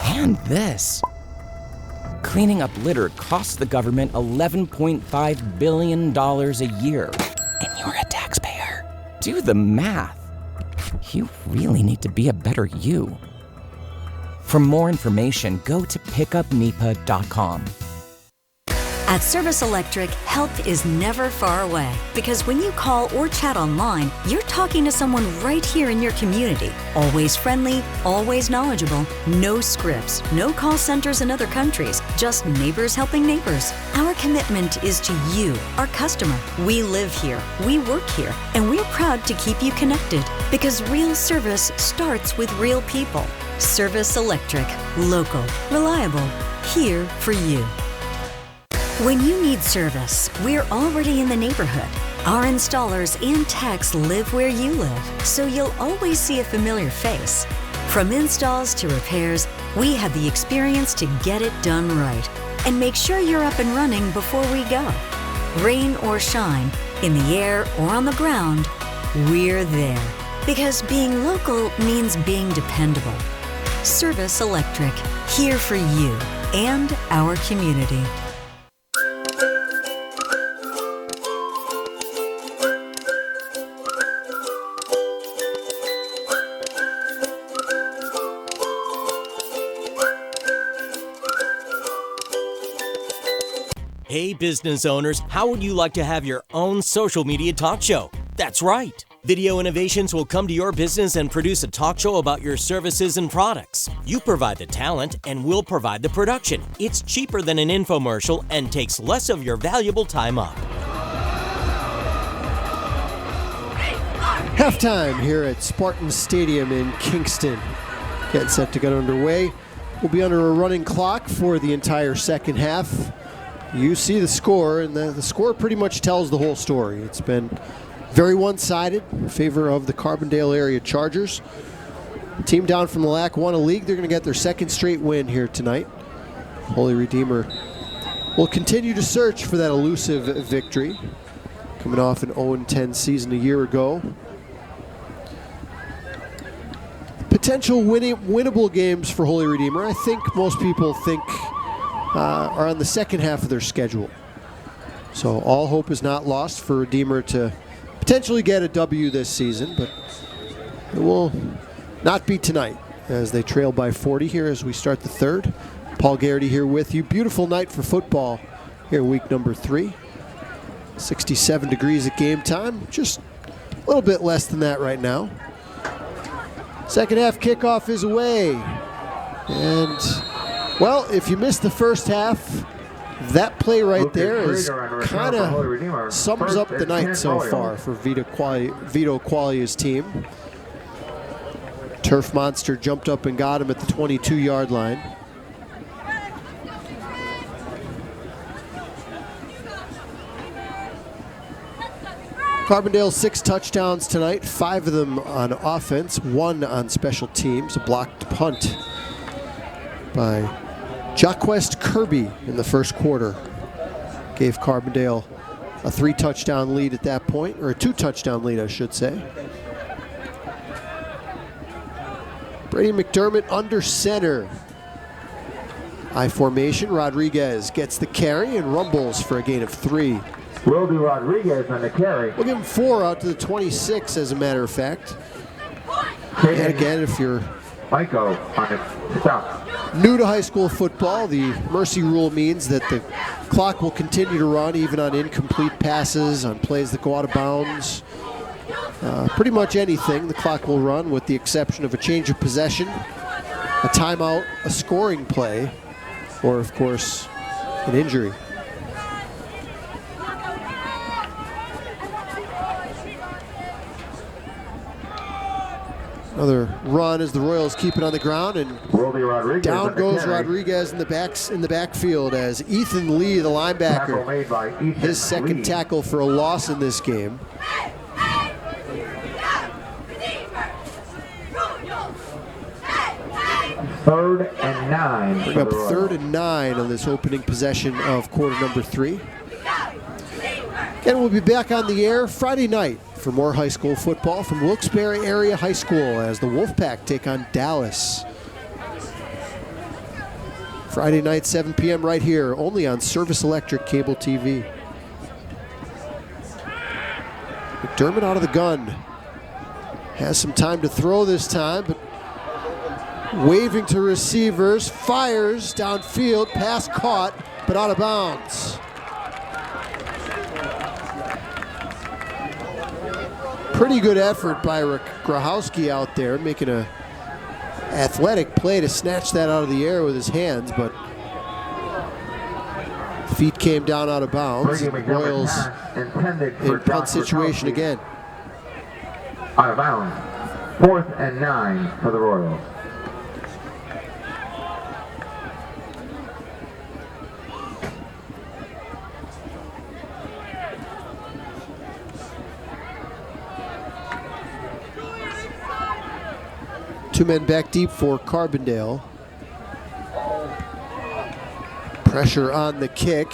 And this. Cleaning up litter costs the government $11.5 billion a year. And you're a taxpayer. Do the math. You really need to be a better you. For more information, go to pickupnepa.com. At Service Electric, help is never far away because when you call or chat online, you're talking to someone right here in your community. Always friendly, always knowledgeable, no scripts, no call centers in other countries, just neighbors helping neighbors. Our commitment is to you, our customer. We live here, we work here, and we're proud to keep you connected because real service starts with real people. Service Electric, local, reliable, here for you. When you need service, we're already in the neighborhood. Our installers and techs live where you live, so you'll always see a familiar face. From installs to repairs, we have the experience to get it done right and make sure you're up and running before we go. Rain or shine, in the air or on the ground, we're there. Because being local means being dependable. Service Electric, here for you and our community. Hey business owners, how would you like to have your own social media talk show? That's right. Video Innovations will come to your business and produce a talk show about your services and products. You provide the talent and we'll provide the production. It's cheaper than an infomercial and takes less of your valuable time up. Halftime here at Spartan Stadium in Kingston. Getting set to get underway. We'll be under a running clock for the entire second half. You see the score, and the score pretty much tells the whole story. It's been very one-sided in favor of the Carbondale area Chargers. Team down from the Lackawanna League, they're going to get their second straight win here tonight. Holy Redeemer will continue to search for that elusive victory, coming off an 0-10 season a year ago. Potential winnable games for Holy Redeemer, I think most people think are on the second half of their schedule. So all hope is not lost for Redeemer to potentially get a W this season, but it will not be tonight as they trail by 40 here as we start the third. Paul Garrity here with you. Beautiful night for football here week number 3. 67 degrees at game time, just a little bit less than that right now. Second half kickoff is away. And well, if you missed the first half, that play right there is kind of sums up the night so far for Vito Qualia's team. Turf Monster jumped up and got him at the 22-yard line. Carbondale 6 touchdowns tonight, 5 of them on offense, 1 on special teams, a blocked punt by Jaquest Kirby in the first quarter. Gave Carbondale a 3-touchdown lead at that point, or a 2-touchdown lead, I should say. Brady McDermott under center. I formation, Rodriguez gets the carry and rumbles for a gain of 3. Will do Rodriguez on the carry. We'll give him 4 out to the 26, as a matter of fact. And again, if you're Michael on the stop. New to high school football, the mercy rule means that the clock will continue to run even on incomplete passes, on plays that go out of bounds. Pretty much anything, the clock will run with the exception of a change of possession, a timeout, a scoring play, or of course, an injury. Another run as the Royals keep it on the ground, and down goes Rodriguez in the backfield as Ethan Lee, the linebacker, his second tackle for a loss in this game. 3rd and 9. Bring up 3rd and 9 on this opening possession of quarter number 3. And we'll be back on the air Friday night for more high school football from Wilkes-Barre Area High School as the Wolfpack take on Dallas. Friday night, 7 p.m. right here, only on Service Electric Cable TV. McDermott out of the gun. Has some time to throw this time, but waving to receivers, fires downfield, pass caught, but out of bounds. Pretty good effort by Grahowski out there, making a athletic play to snatch that out of the air with his hands, but feet came down out of bounds. And the Royals in punt situation again. Out of bounds. 4th and 9 for the Royals. Two men back deep for Carbondale. Pressure on the kick.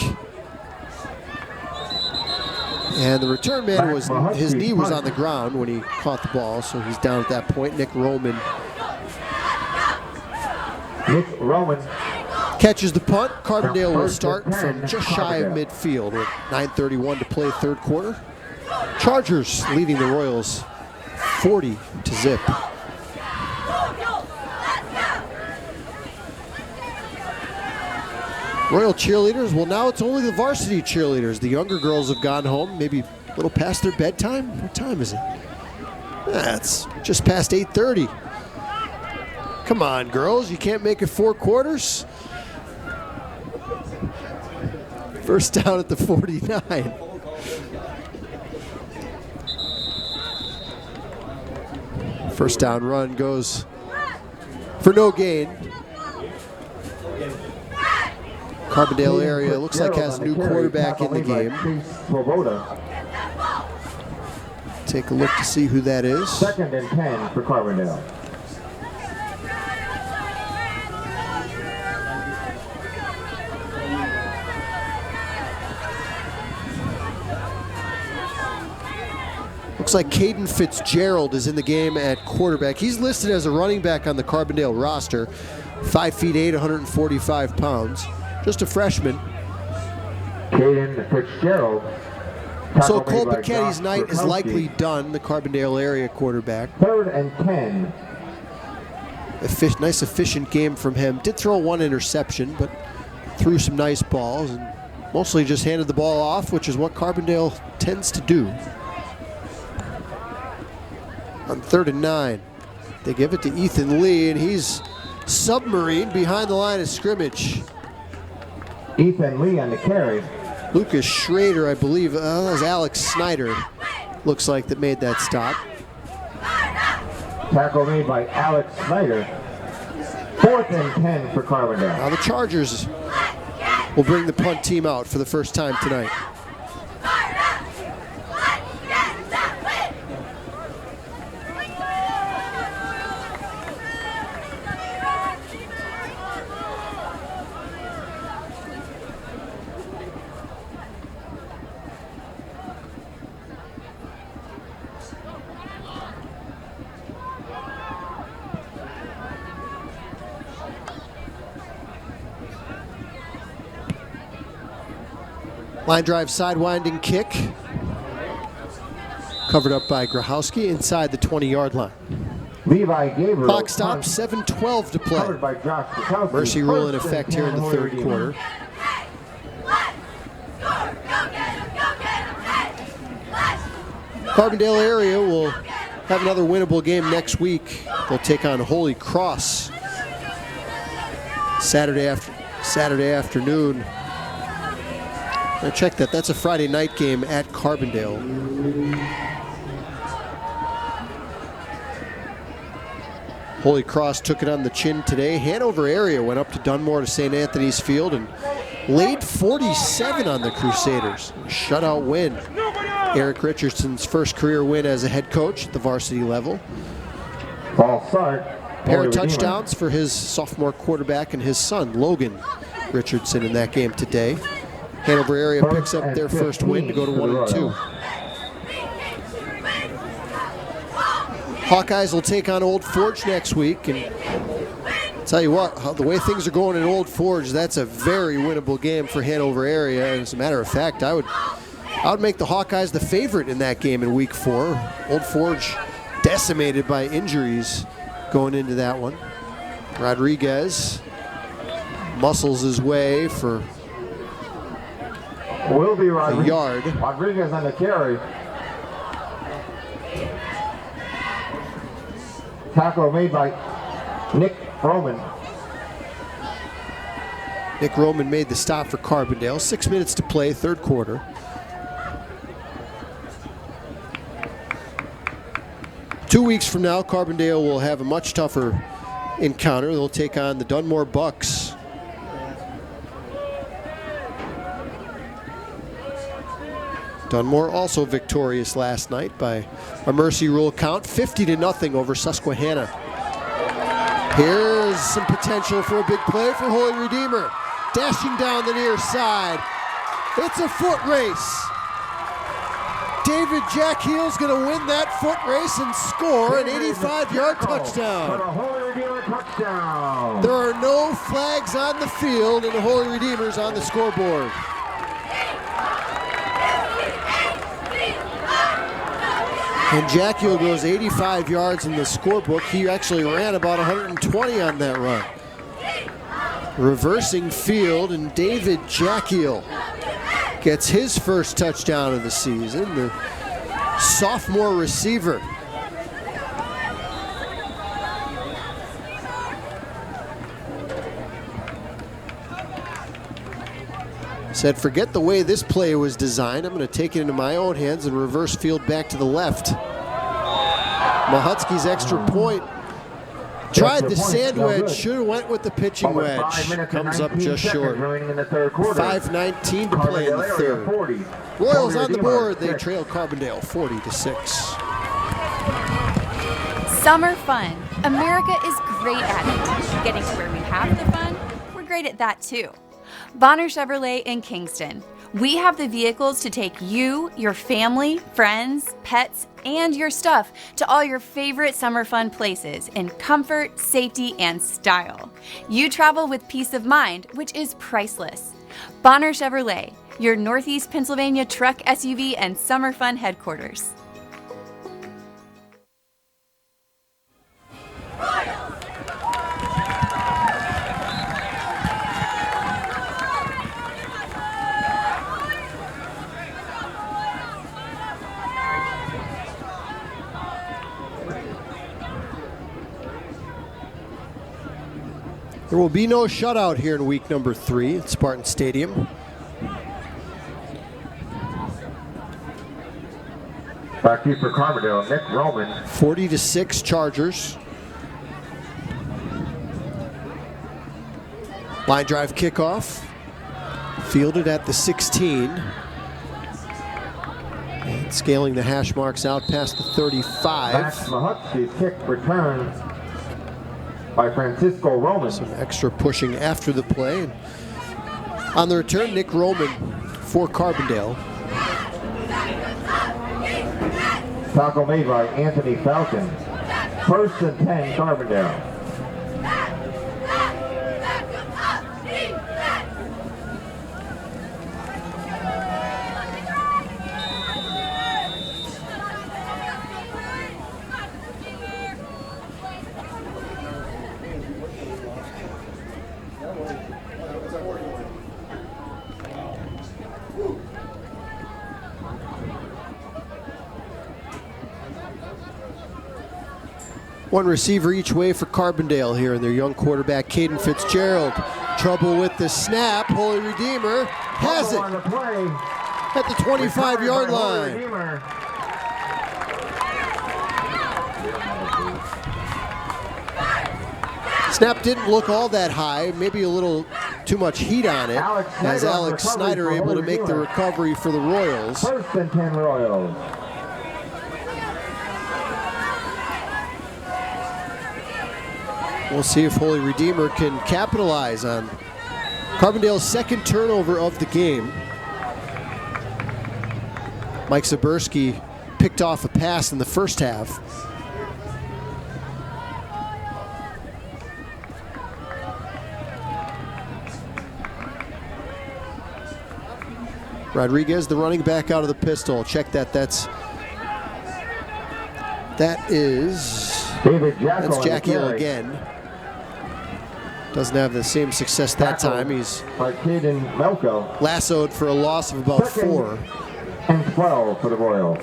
And the return man was, his knee was on the ground when he caught the ball, so he's down at that point. Nick Roman catches the punt. Carbondale will start from just shy of midfield with 9:31 to play third quarter. Chargers leading the Royals 40-0. Royal cheerleaders, well now it's only the varsity cheerleaders. The younger girls have gone home, maybe a little past their bedtime. What time is it? It's just past 8:30. Come on, girls, you can't make it 4 quarters? First down at the 49. First down run goes for no gain. Carbondale area looks like has a new quarterback in the game. Take a look to see who that is. 2nd and 10 for Carbondale. Looks like Caden Fitzgerald is in the game at quarterback. He's listed as a running back on the Carbondale roster. 5'8", 145 pounds. Just a freshman. Caden Fitzgerald. So Cole Buchetti's night is likely done, the Carbondale area quarterback. 3rd and 10. Nice efficient game from him. Did throw 1 interception, but threw some nice balls and mostly just handed the ball off, which is what Carbondale tends to do. On 3rd and 9, they give it to Ethan Lee, and he's submarine behind the line of scrimmage. Ethan Lee on the carry. Lucas Schrader, I believe, that was Alex Snyder, looks like, that made that stop. Tackle made by Alex Snyder. 4th and 10 for Carbondale. Now the Chargers will bring the punt team out for the first time tonight. Line drive sidewinding kick. Covered up by Grahowski inside the 20-yard line. Levi Gabriel. Clock stops, 7:12 to play. Mercy rule in effect here in the third quarter. Carbondale area will have another winnable game next week. They'll take on Holy Cross Saturday afternoon. Now check that. That's a Friday night game at Carbondale. Holy Cross took it on the chin today. Hanover area went up to Dunmore to St. Anthony's Field and laid 47 on the Crusaders. Shutout win. Eric Richardson's first career win as a head coach at the varsity level. Ball start. Pair of touchdowns for his sophomore quarterback and his son, Logan Richardson, in that game today. Hanover area picks up their first win to go to 1-2. Hawkeyes will take on Old Forge next week, and tell you what, the way things are going in Old Forge, that's a very winnable game for Hanover area. As a matter of fact, I would make the Hawkeyes the favorite in that game in week 4. Old Forge decimated by injuries going into that one. Rodriguez muscles his way for will be a yard. Rodriguez on the carry. Tackle made by Nick Roman. Nick Roman made the stop for Carbondale. 6 minutes to play, third quarter. Two weeks from now, Carbondale will have a much tougher encounter. They'll take on the Dunmore Bucks. Dunmore also victorious last night by a mercy rule count, 50-0 over Susquehanna. Here's some potential for a big play for Holy Redeemer. Dashing down the near side. It's a foot race. David Jackheel's going to win that foot race and score an 85-yard touchdown. There are no flags on the field, and the Holy Redeemer's on the scoreboard. And Jackiel goes 85 yards in the scorebook. He actually ran about 120 on that run. Reversing field, and David Jackiel gets his first touchdown of the season, the sophomore receiver. Said, forget the way this play was designed. I'm going to take it into my own hands and reverse field back to the left. Mahutsky's extra point. Tried the sand wedge, should have went with the pitching wedge. Comes up just short. 5:19 to play in the third. Royals on the board. They trail Carbondale 40-6. Summer fun. America is great at it. Getting to where we have the fun, we're great at that too. Bonner Chevrolet in Kingston. We have the vehicles to take you, your family, friends, pets, and your stuff to all your favorite summer fun places in comfort, safety, and style. You travel with peace of mind, which is priceless. Bonner Chevrolet, your Northeast Pennsylvania truck, SUV, and summer fun headquarters. There will be no shutout here in week number 3 at Spartan Stadium. Back here for Carbondale, Nick Roman. 40-6 Chargers. Line drive kickoff. Fielded at the 16. And scaling the hash marks out past the 35. Max Mahutsky's kick return by Francisco Roman. Some extra pushing after the play. And on the return, Nick Roman for Carbondale. Tackle made by Anthony Falcon. First and 10, Carbondale. One receiver each way for Carbondale here, and their young quarterback, Caden Fitzgerald. Trouble with the snap. Holy Redeemer has it at the 25-yard line. Snap didn't look all that high, maybe a little too much heat on it, as Alex Snyder able to make the recovery for the Royals. First and 10 Royals. We'll see if Holy Redeemer can capitalize on Carbondale's second turnover of the game. Mike Zaberski picked off a pass in the first half. Rodriguez, the running back, out of the pistol. Check that. That's Jackie Hill again. Doesn't have the same success that time. He's lassoed for a loss of about 4. And 12 for the Royals.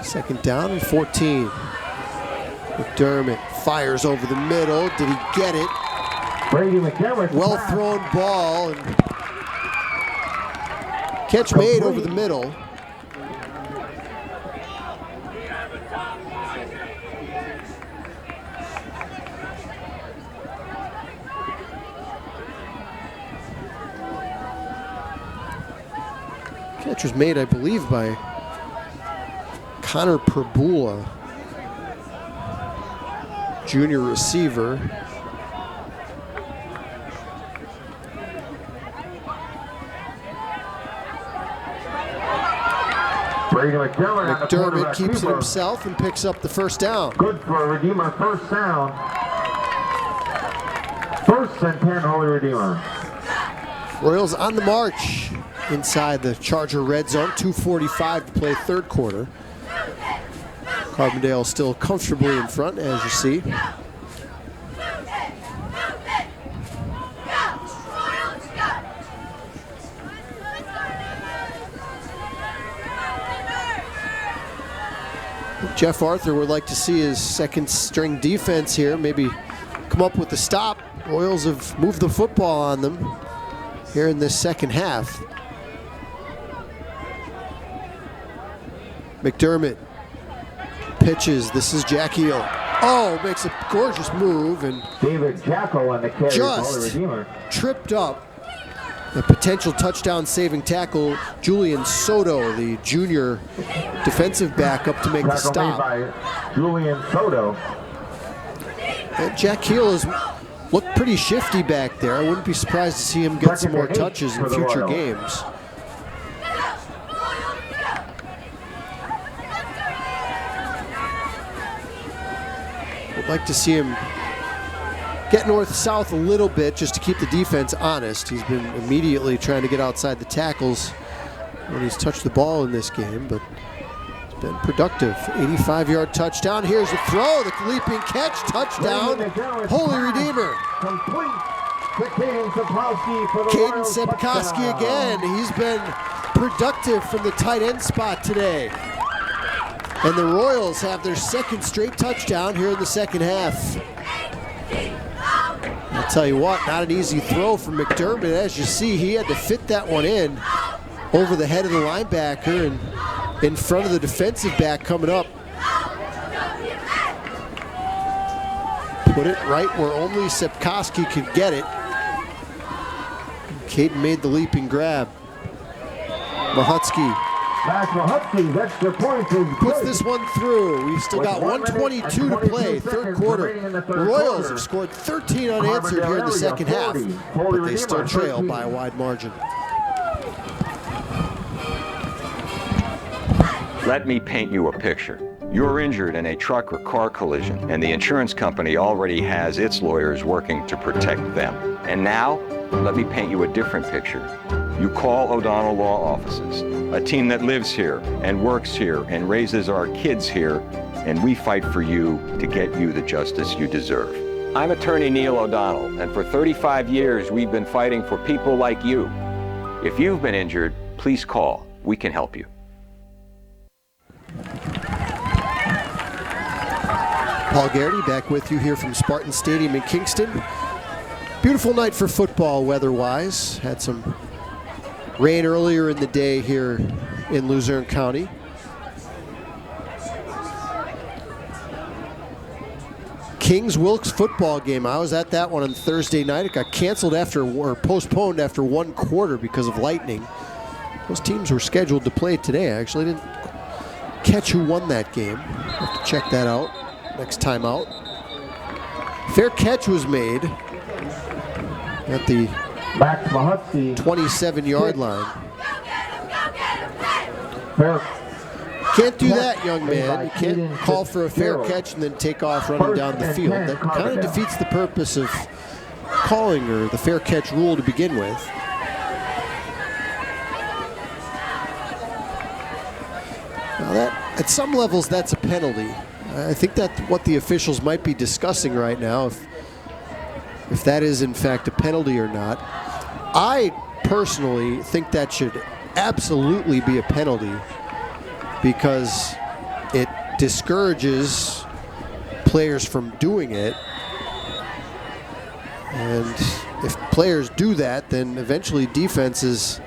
Second down and 14. McDermott fires over the middle. Did he get it? Brady McDermott. Well thrown ball. And catch made over the middle. Catch was made, I believe, by Connor Perbula, junior receiver. Brady McDermott keeps it himself and picks up the first down. Good for a Redeemer first down. 1st and 10, Holy Redeemer. Royals on the march inside the Charger red zone. 2:45 to play third quarter. Carbondale still comfortably in front, as you see. Jeff Arthur would like to see his second string defense here maybe come up with a stop. Royals have moved the football on them here in this second half. McDermott pitches. This is Jackie Hill. Oh, makes a gorgeous move and David Jackal on the carry. Just tripped up the potential touchdown saving tackle, Julian Soto, the junior defensive back, up to make the stop. By Julian Soto. And Jack Heel has looked pretty shifty back there. I wouldn't be surprised to see him get some more touches in future games. I'd like to see him get north-south a little bit just to keep the defense honest. He's been immediately trying to get outside the tackles when he's touched the ball in this game, but it's been productive. 85-yard touchdown. Here's the throw, the leaping catch, touchdown, Holy Redeemer. Complete to Caden Sapkowski for the Caden Sapkowski again. He's been productive from the tight end spot today. And the Royals have their second straight touchdown here in the second half. I'll tell you what, not an easy throw from McDermott. As you see, he had to fit that one in over the head of the linebacker and in front of the defensive back coming up. Put it right where only Sapkowski could get it. Caden made the leaping grab. Mahutsky. Extra point puts this one through. We've still got 1:22 to play, third quarter. The Royals have scored 13 unanswered here in the second half, but they still trail by a wide margin. Let me paint you a picture. You're injured in a truck or car collision, and the insurance company already has its lawyers working to protect them. And now, let me paint you a different picture. You call O'Donnell Law Offices, a team that lives here and works here and raises our kids here, and we fight for you to get you the justice you deserve. I'm attorney Neil O'Donnell, and for 35 years we've been fighting for people like you. If you've been injured, please call. We can help you. Paul Garrity back with you here from Spartan Stadium in Kingston. Beautiful night for football weather-wise. Had some rain earlier in the day here in Luzerne County. Kings Wilkes football game. I was at that one on Thursday night. It got canceled or postponed after one quarter because of lightning. Those teams were scheduled to play today. I actually didn't catch who won that game. Have to check that out next time out. Fair catch was made at the 27-yard line. Can't do that, young man. You can't call for a fair catch and then take off running down the field. That kind of defeats the purpose of calling or the fair catch rule to begin with. Now that, at some levels, that's a penalty. I think that's what the officials might be discussing right now, if that is in fact a penalty or not. I personally think that should absolutely be a penalty, because it discourages players from doing it. And if players do that, then eventually defenses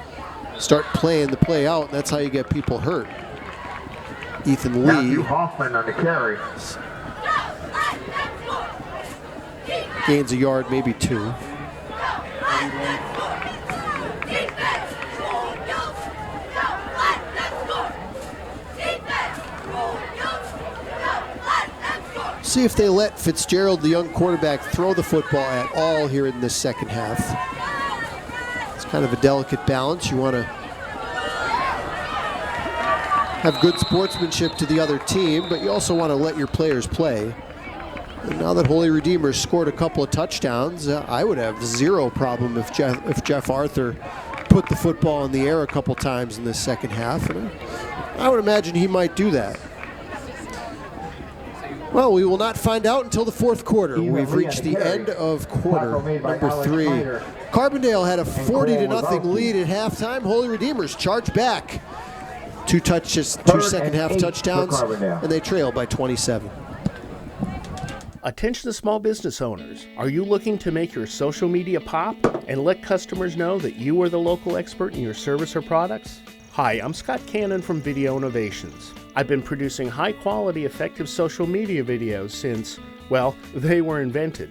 start playing the play out, and that's how you get people hurt. Ethan Lee. Matthew Hoffman on the carry. Gains a yard, maybe two. See if they let Fitzgerald, the young quarterback, throw the football at all here in this second half. It's kind of a delicate balance. You want to have good sportsmanship to the other team, but you also want to let your players play. And now that Holy Redeemer scored a couple of touchdowns, I would have zero problem if Jeff Arthur put the football in the air a couple times in this second half. And I would imagine he might do that. Well, we will not find out until the fourth quarter. We've reached the end of quarter number 3. Carbondale had a 40-0 lead at halftime. Holy Redeemers charged back. Two second half touchdowns, and they trail by 27. Attention to small business owners. Are you looking to make your social media pop and let customers know that you are the local expert in your service or products? Hi, I'm Scott Cannon from Video Innovations. I've been producing high-quality, effective social media videos since, well, they were invented.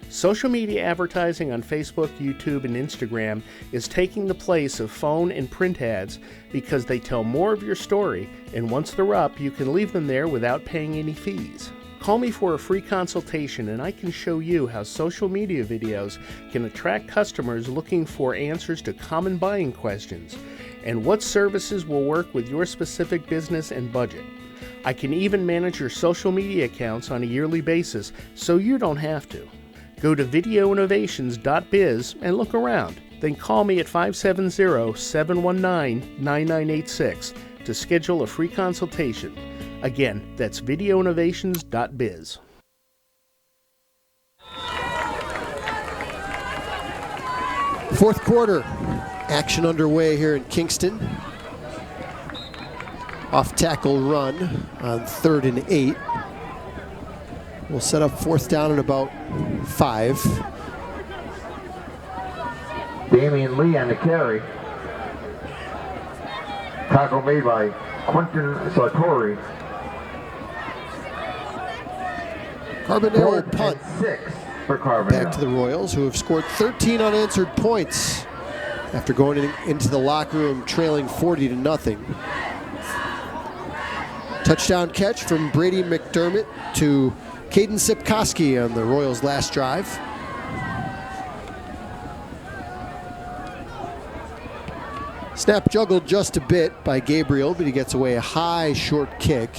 Social media advertising on Facebook, YouTube, and Instagram is taking the place of phone and print ads because they tell more of your story, and once they're up, you can leave them there without paying any fees. Call me for a free consultation and I can show you how social media videos can attract customers looking for answers to common buying questions and what services will work with your specific business and budget. I can even manage your social media accounts on a yearly basis so you don't have to. Go to videoinnovations.biz and look around. Then call me at 570-719-9986 to schedule a free consultation. Again, that's videoinnovations.biz. Fourth quarter, action underway here in Kingston. Off tackle run on 3rd and 8. We'll set up fourth down in about 5. Damian Lee on the carry. Tackle made by Quentin Sartori. Carbondale punt. 6 for Carbondale. Back to the Royals, who have scored 13 unanswered points after going into the locker room trailing 40-0. Touchdown catch from Brady McDermott to Caden Sipkoski on the Royals' last drive. Snap juggled just a bit by Gabriel, but he gets away a high, short kick.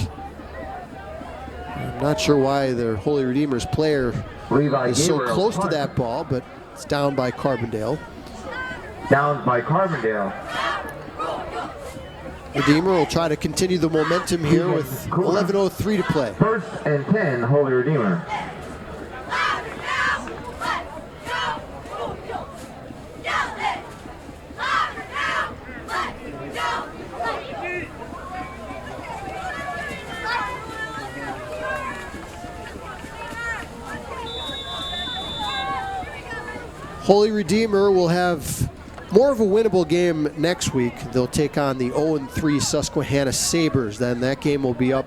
I'm not sure why the Holy Redeemers player is so close to that ball, but it's down by Carbondale. Down by Carbondale. Redeemer will try to continue the momentum here with 11:03 to play. 1st and 10, Holy Redeemer. Holy Redeemer will have More of a winnable game next week. They'll take on the 0-3 Susquehanna Sabres. Then that game will be up.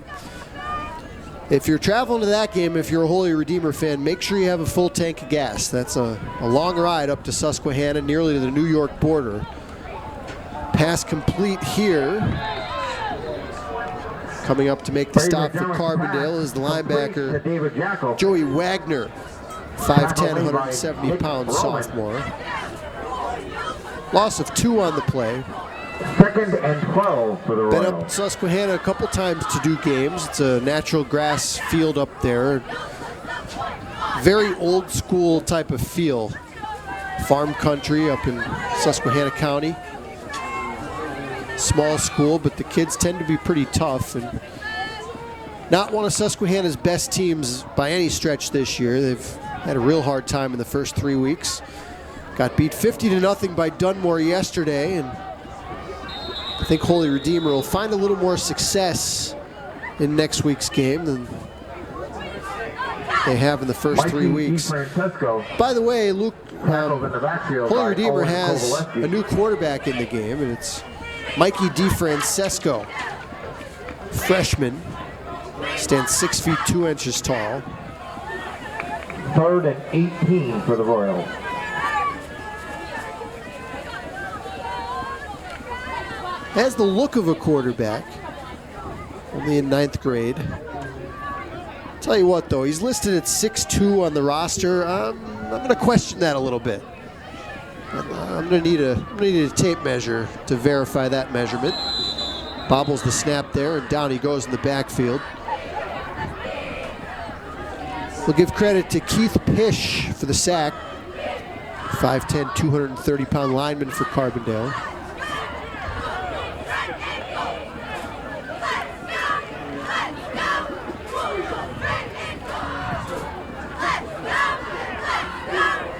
If you're traveling to that game, if you're a Holy Redeemer fan, make sure you have a full tank of gas. That's a long ride up to Susquehanna, nearly to the New York border. Pass complete here. Coming up to make the stop for Carbondale is the linebacker Joey Wagner, 5'10", 170 pounds sophomore. Loss of 2 on the play. 2nd and 12 for the Royals. Been up Susquehanna a couple times to do games. It's a natural grass field up there. Very old school type of feel. Farm country up in Susquehanna County. Small school, but the kids tend to be pretty tough. And not one of Susquehanna's best teams by any stretch this year. They've had a real hard time in the first 3 weeks. Got beat 50-0 by Dunmore yesterday, and I think Holy Redeemer will find a little more success in next week's game than they have in the first 3 weeks. By the way, Luke, Holy Redeemer has a new quarterback in the game, and it's Mikey DeFrancesco, freshman, stands 6 feet 2 inches tall. 3rd and 18 for the Royals. Has the look of a quarterback, only in 9th grade. Tell you what though, he's listed at 6'2" on the roster. I'm going to question that a little bit. I'm going to need a tape measure to verify that measurement. Bobbles the snap there, and down he goes in the backfield. We'll give credit to Keith Pish for the sack. 5'10", 230-pound lineman for Carbondale.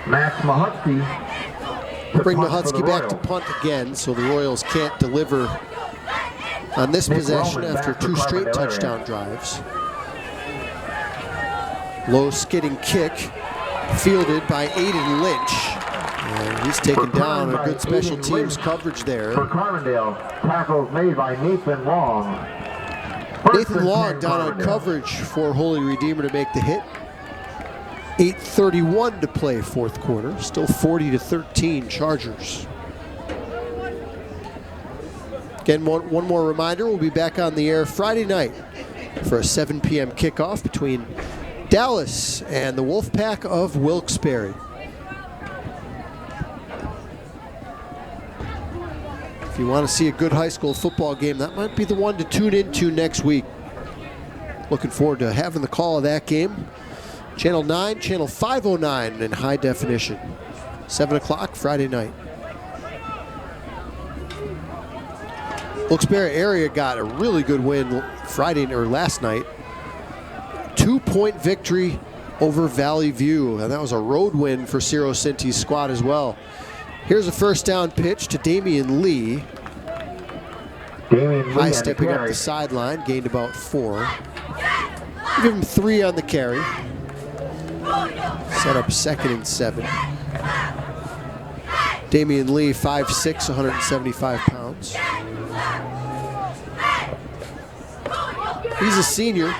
Max Mahusky. Bring Mahusky back to punt again, so the Royals can't deliver on this possession after 2 straight touchdown drives. Low skidding kick, fielded by Aiden Lynch. And he's taken down. A good special teams coverage there. For Carbondale, tackles made by Nathan Long. Nathan Long down on coverage for Holy Redeemer to make the hit. 8:31 to play, 4th quarter. Still 40-13 Chargers. Again, one more reminder, we'll be back on the air Friday night for a 7 p.m. kickoff between Dallas and the Wolfpack of Wilkes-Barre. If you want to see a good high school football game, that might be the one to tune into next week. Looking forward to having the call of that game. Channel 9, Channel 509 in high definition. 7 o'clock Friday night. Wilkes-Barre area got a really good win last night. 2-point victory over Valley View, and that was a road win for Ciro Cinti's squad as well. Here's a first down pitch to Damian Lee. High stepping up the sideline, gained about 4. Give him 3 on the carry. Set up 2nd and 7. Damian Lee, 5'6", 175 pounds. He's a senior.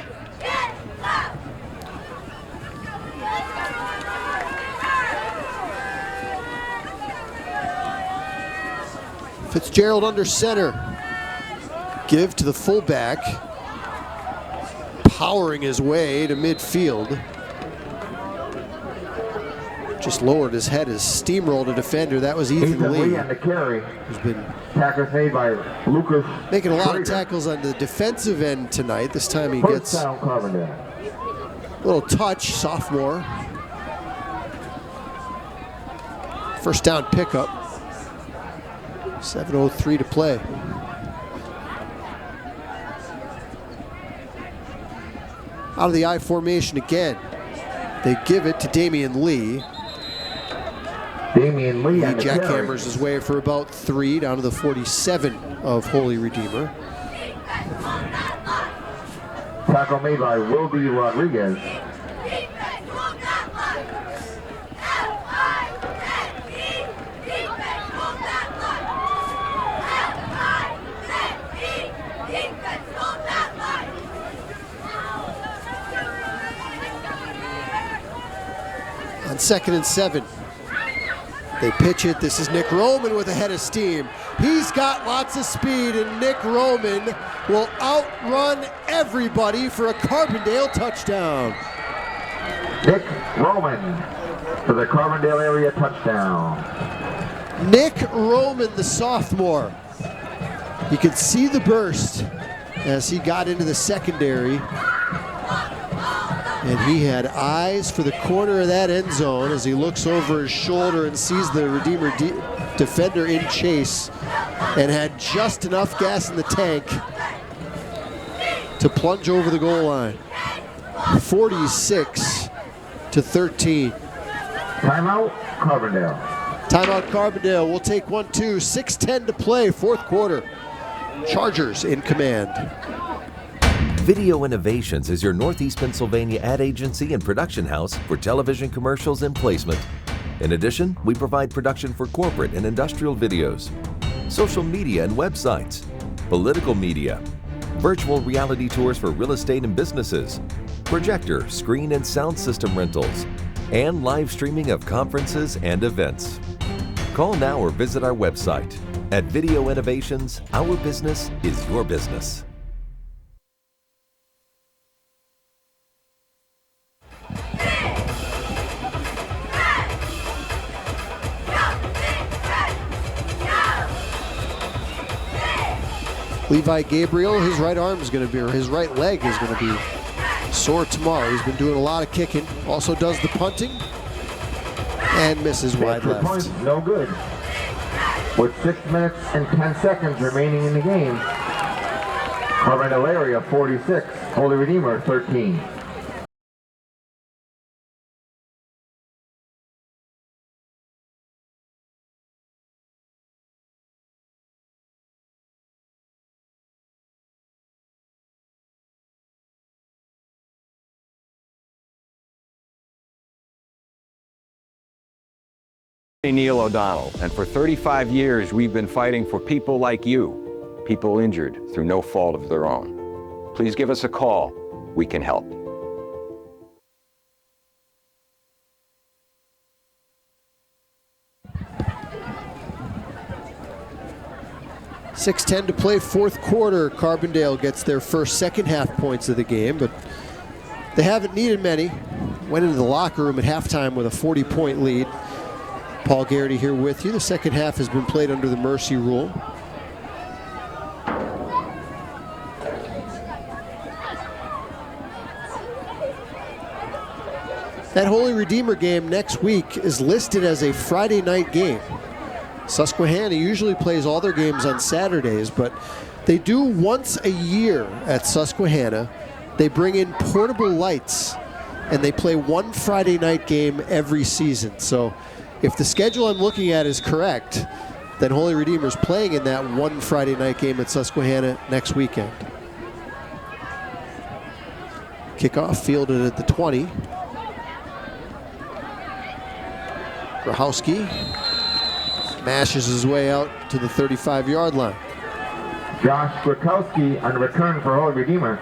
Fitzgerald under center. Give to the fullback. Powering his way to midfield. Just lowered his head as steamrolled a defender. That was Ethan Lee. On the carry. Who's been tackles made by Lucas. Making a lot of tackles on the defensive end tonight. This time he gets a little touch, sophomore. First down pickup. 7:03 to play. Out of the I formation again. They give it to Damian Lee. Damian Lee He jackhammers his way for about 3 down to the 47 of Holy Redeemer. Tackle made by Wilby Rodriguez. On 2nd and 7. They pitch it. This is Nick Roman with a head of steam. He's got lots of speed, and Nick Roman will outrun everybody for a Carbondale touchdown. Nick Roman for the Carbondale area touchdown. Nick Roman, the sophomore. You could see the burst as he got into the secondary. And he had eyes for the corner of that end zone as he looks over his shoulder and sees the Redeemer defender in chase, and had just enough gas in the tank to plunge over the goal line. 46-13. Timeout, Carbondale. Timeout, Carbondale. We'll take 1-2. 6:10 to play, fourth quarter. Chargers in command. Video Innovations is your Northeast Pennsylvania ad agency and production house for television commercials and placement. In addition, we provide production for corporate and industrial videos, social media and websites, political media, virtual reality tours for real estate and businesses, projector, screen and sound system rentals, and live streaming of conferences and events. Call now or visit our website. At Video Innovations, our business is your business. Levi Gabriel, his right arm is going to be, or his right leg is going to be sore tomorrow. He's been doing a lot of kicking. Also does the punting and misses wide left. Point, no good. With 6 minutes and 10 seconds remaining in the game, Carbondale area 46, Holy Redeemer 13. Neil O'Donnell, and for 35 years we've been fighting for people like you, people injured through no fault of their own. Please give us a call. We can help. .6:10 to play, fourth quarter. Carbondale gets their first second half points of the game, but they haven't needed many. Went into the locker room at halftime with a 40-point lead. Paul Garrity here with you. The second half has been played under the mercy rule. That Holy Redeemer game next week is listed as a Friday night game. Susquehanna usually plays all their games on Saturdays, but they do once a year at Susquehanna. They bring in portable lights, and they play one Friday night game every season. So if the schedule I'm looking at is correct, then Holy Redeemer's playing in that one Friday night game at Susquehanna next weekend. Kickoff fielded at the 20. Grahowski mashes his way out to the 35-yard line. Josh Grahowski on return for Holy Redeemer.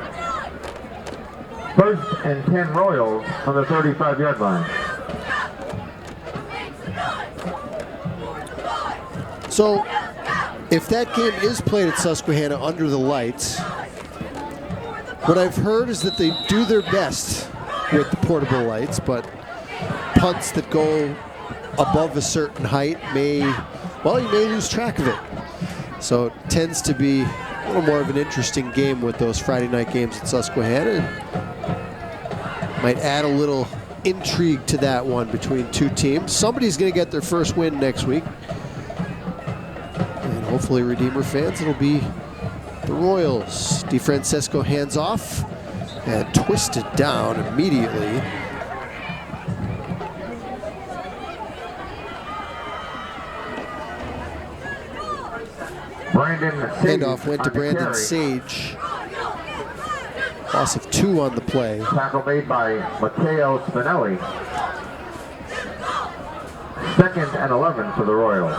First and 10 Royals on the 35-yard line. So, if that game is played at Susquehanna under the lights, what I've heard is that they do their best with the portable lights, but punts that go above a certain height you may lose track of it. So it tends to be a little more of an interesting game with those Friday night games at Susquehanna. Might add a little intrigue to that one between two teams. Somebody's going to get their first win next week. And hopefully Redeemer fans, it'll be the Royals. DeFrancesco hands off and twisted down immediately. Handoff went to Brandon Sage. Loss of 2 on the play. Tackle made by Matteo Spinelli. Second and 11 for the Royals.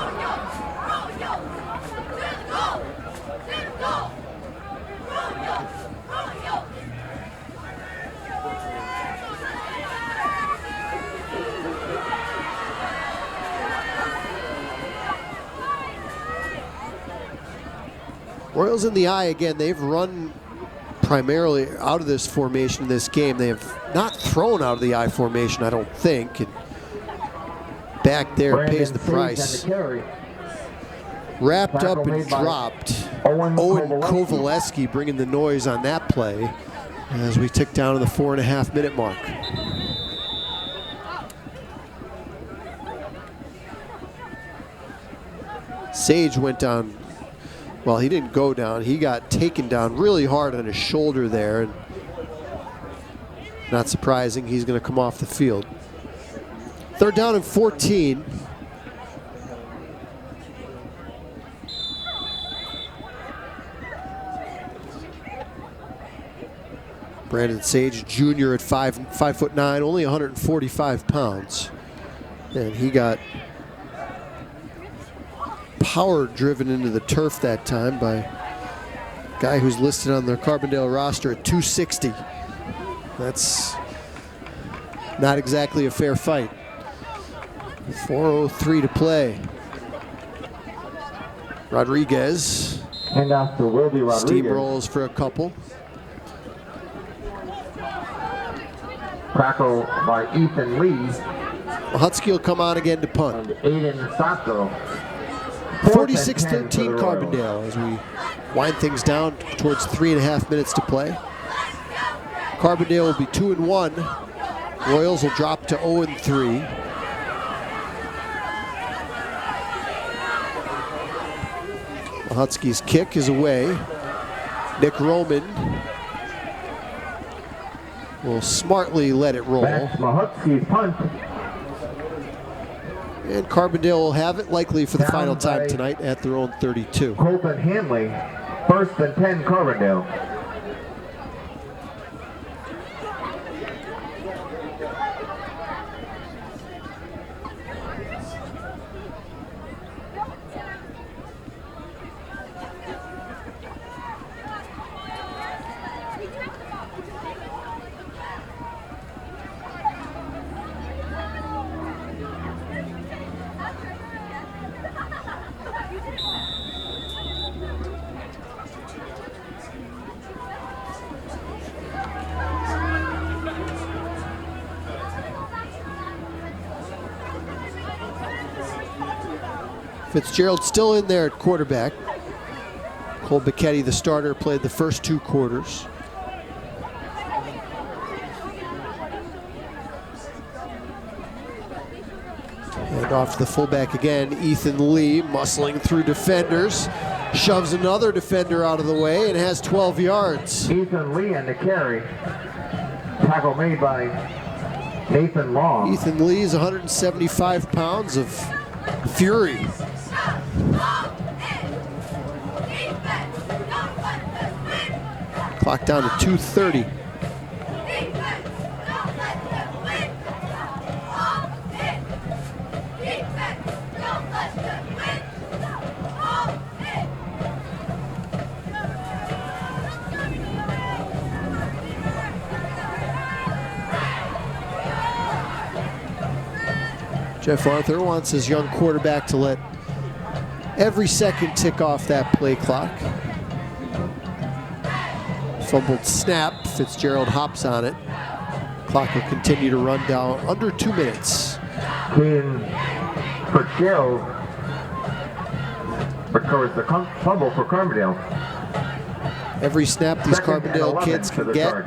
Royals in the I again. They've run primarily out of this formation in this game. They have not thrown out of the I formation, I don't think. And back there Brandon pays the Sage price. on the carry. Wrapped Tackle up and made by dropped. Owen Kovaleski bringing the noise on that play as we tick down to the 4.5-minute mark. Sage went down. Well, he didn't go down. He got taken down really hard on his shoulder there. And not surprising, he's going to come off the field. 3rd down and 14. Brandon Sage Jr. at 5'9", only 145 pounds. And he got power driven into the turf that time by a guy who's listed on the Carbondale roster at 260. That's not exactly a fair fight. 4:03 to play. Rodriguez. And after will be Rodriguez. Steamrolls for a couple. Tackle by Ethan Lee. Hutski will come on again to punt. Aiden Sato. 46-13 Carbondale as we wind things down towards 3.5 minutes to play. Carbondale will be 2-1. Royals will drop to 0-3. Hutski's kick is away. Nick Roman will smartly let it roll. That's Mahutski's punt. And Carbondale will have it, likely for the final time tonight at their own 32. Colton Hanley, 1st and 10 Carbondale. Fitzgerald still in there at quarterback. Cole Bicchetti, the starter, played the first 2 quarters. And off to the fullback again, Ethan Lee, muscling through defenders. Shoves another defender out of the way and has 12 yards. Ethan Lee on the carry. Tackle made by Nathan Long. Ethan Lee is 175 pounds of fury. Clock down to 2:30. Jeff Arthur wants his young quarterback to let every second tick off that play clock. Fumbled snap, Fitzgerald hops on it. Clock will continue to run down under 2 minutes. Fitzgerald recovers the fumble for Carbondale. Every snap these Carbondale kids can get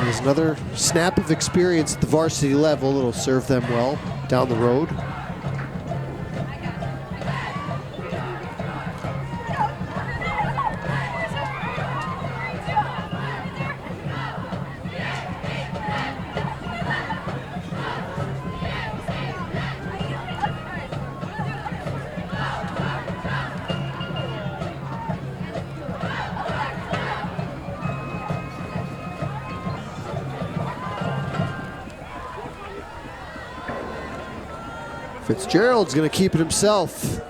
is another snap of experience at the varsity level. It'll serve them well down the road. Fitzgerald's going to keep it himself.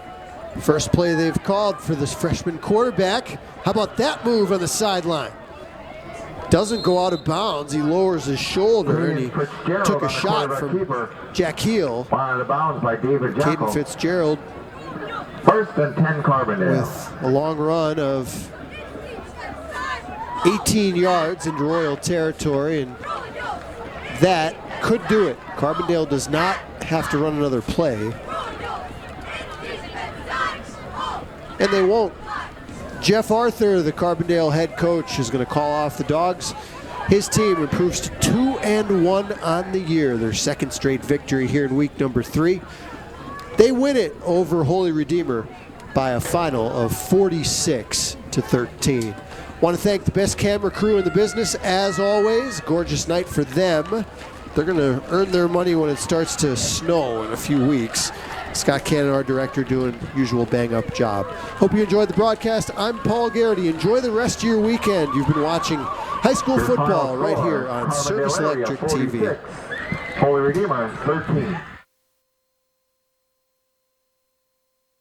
First play they've called for this freshman quarterback. How about that move on the sideline? Doesn't go out of bounds. He lowers his shoulder and he took a shot from Jack Heel. Out of bounds by David Jacko. Caden Fitzgerald First and 10 Carbondale. With a long run of 18 yards into Royal territory, and that could do it. Carbondale does not have to run another play. And they won't. Jeff Arthur, the Carbondale head coach, is going to call off the Dogs. His team improves to 2-1 on the year, their second straight victory here in week number 3. They win it over Holy Redeemer by a final of 46-13. Want to thank the best camera crew in the business, as always. Gorgeous night for them. They're going to earn their money when it starts to snow in a few weeks. Scott Cannon, our director, doing usual bang-up job. Hope you enjoyed the broadcast. I'm Paul Garrity. Enjoy the rest of your weekend. You've been watching high school football right here on Service Electric TV. Holy Redeemer 13.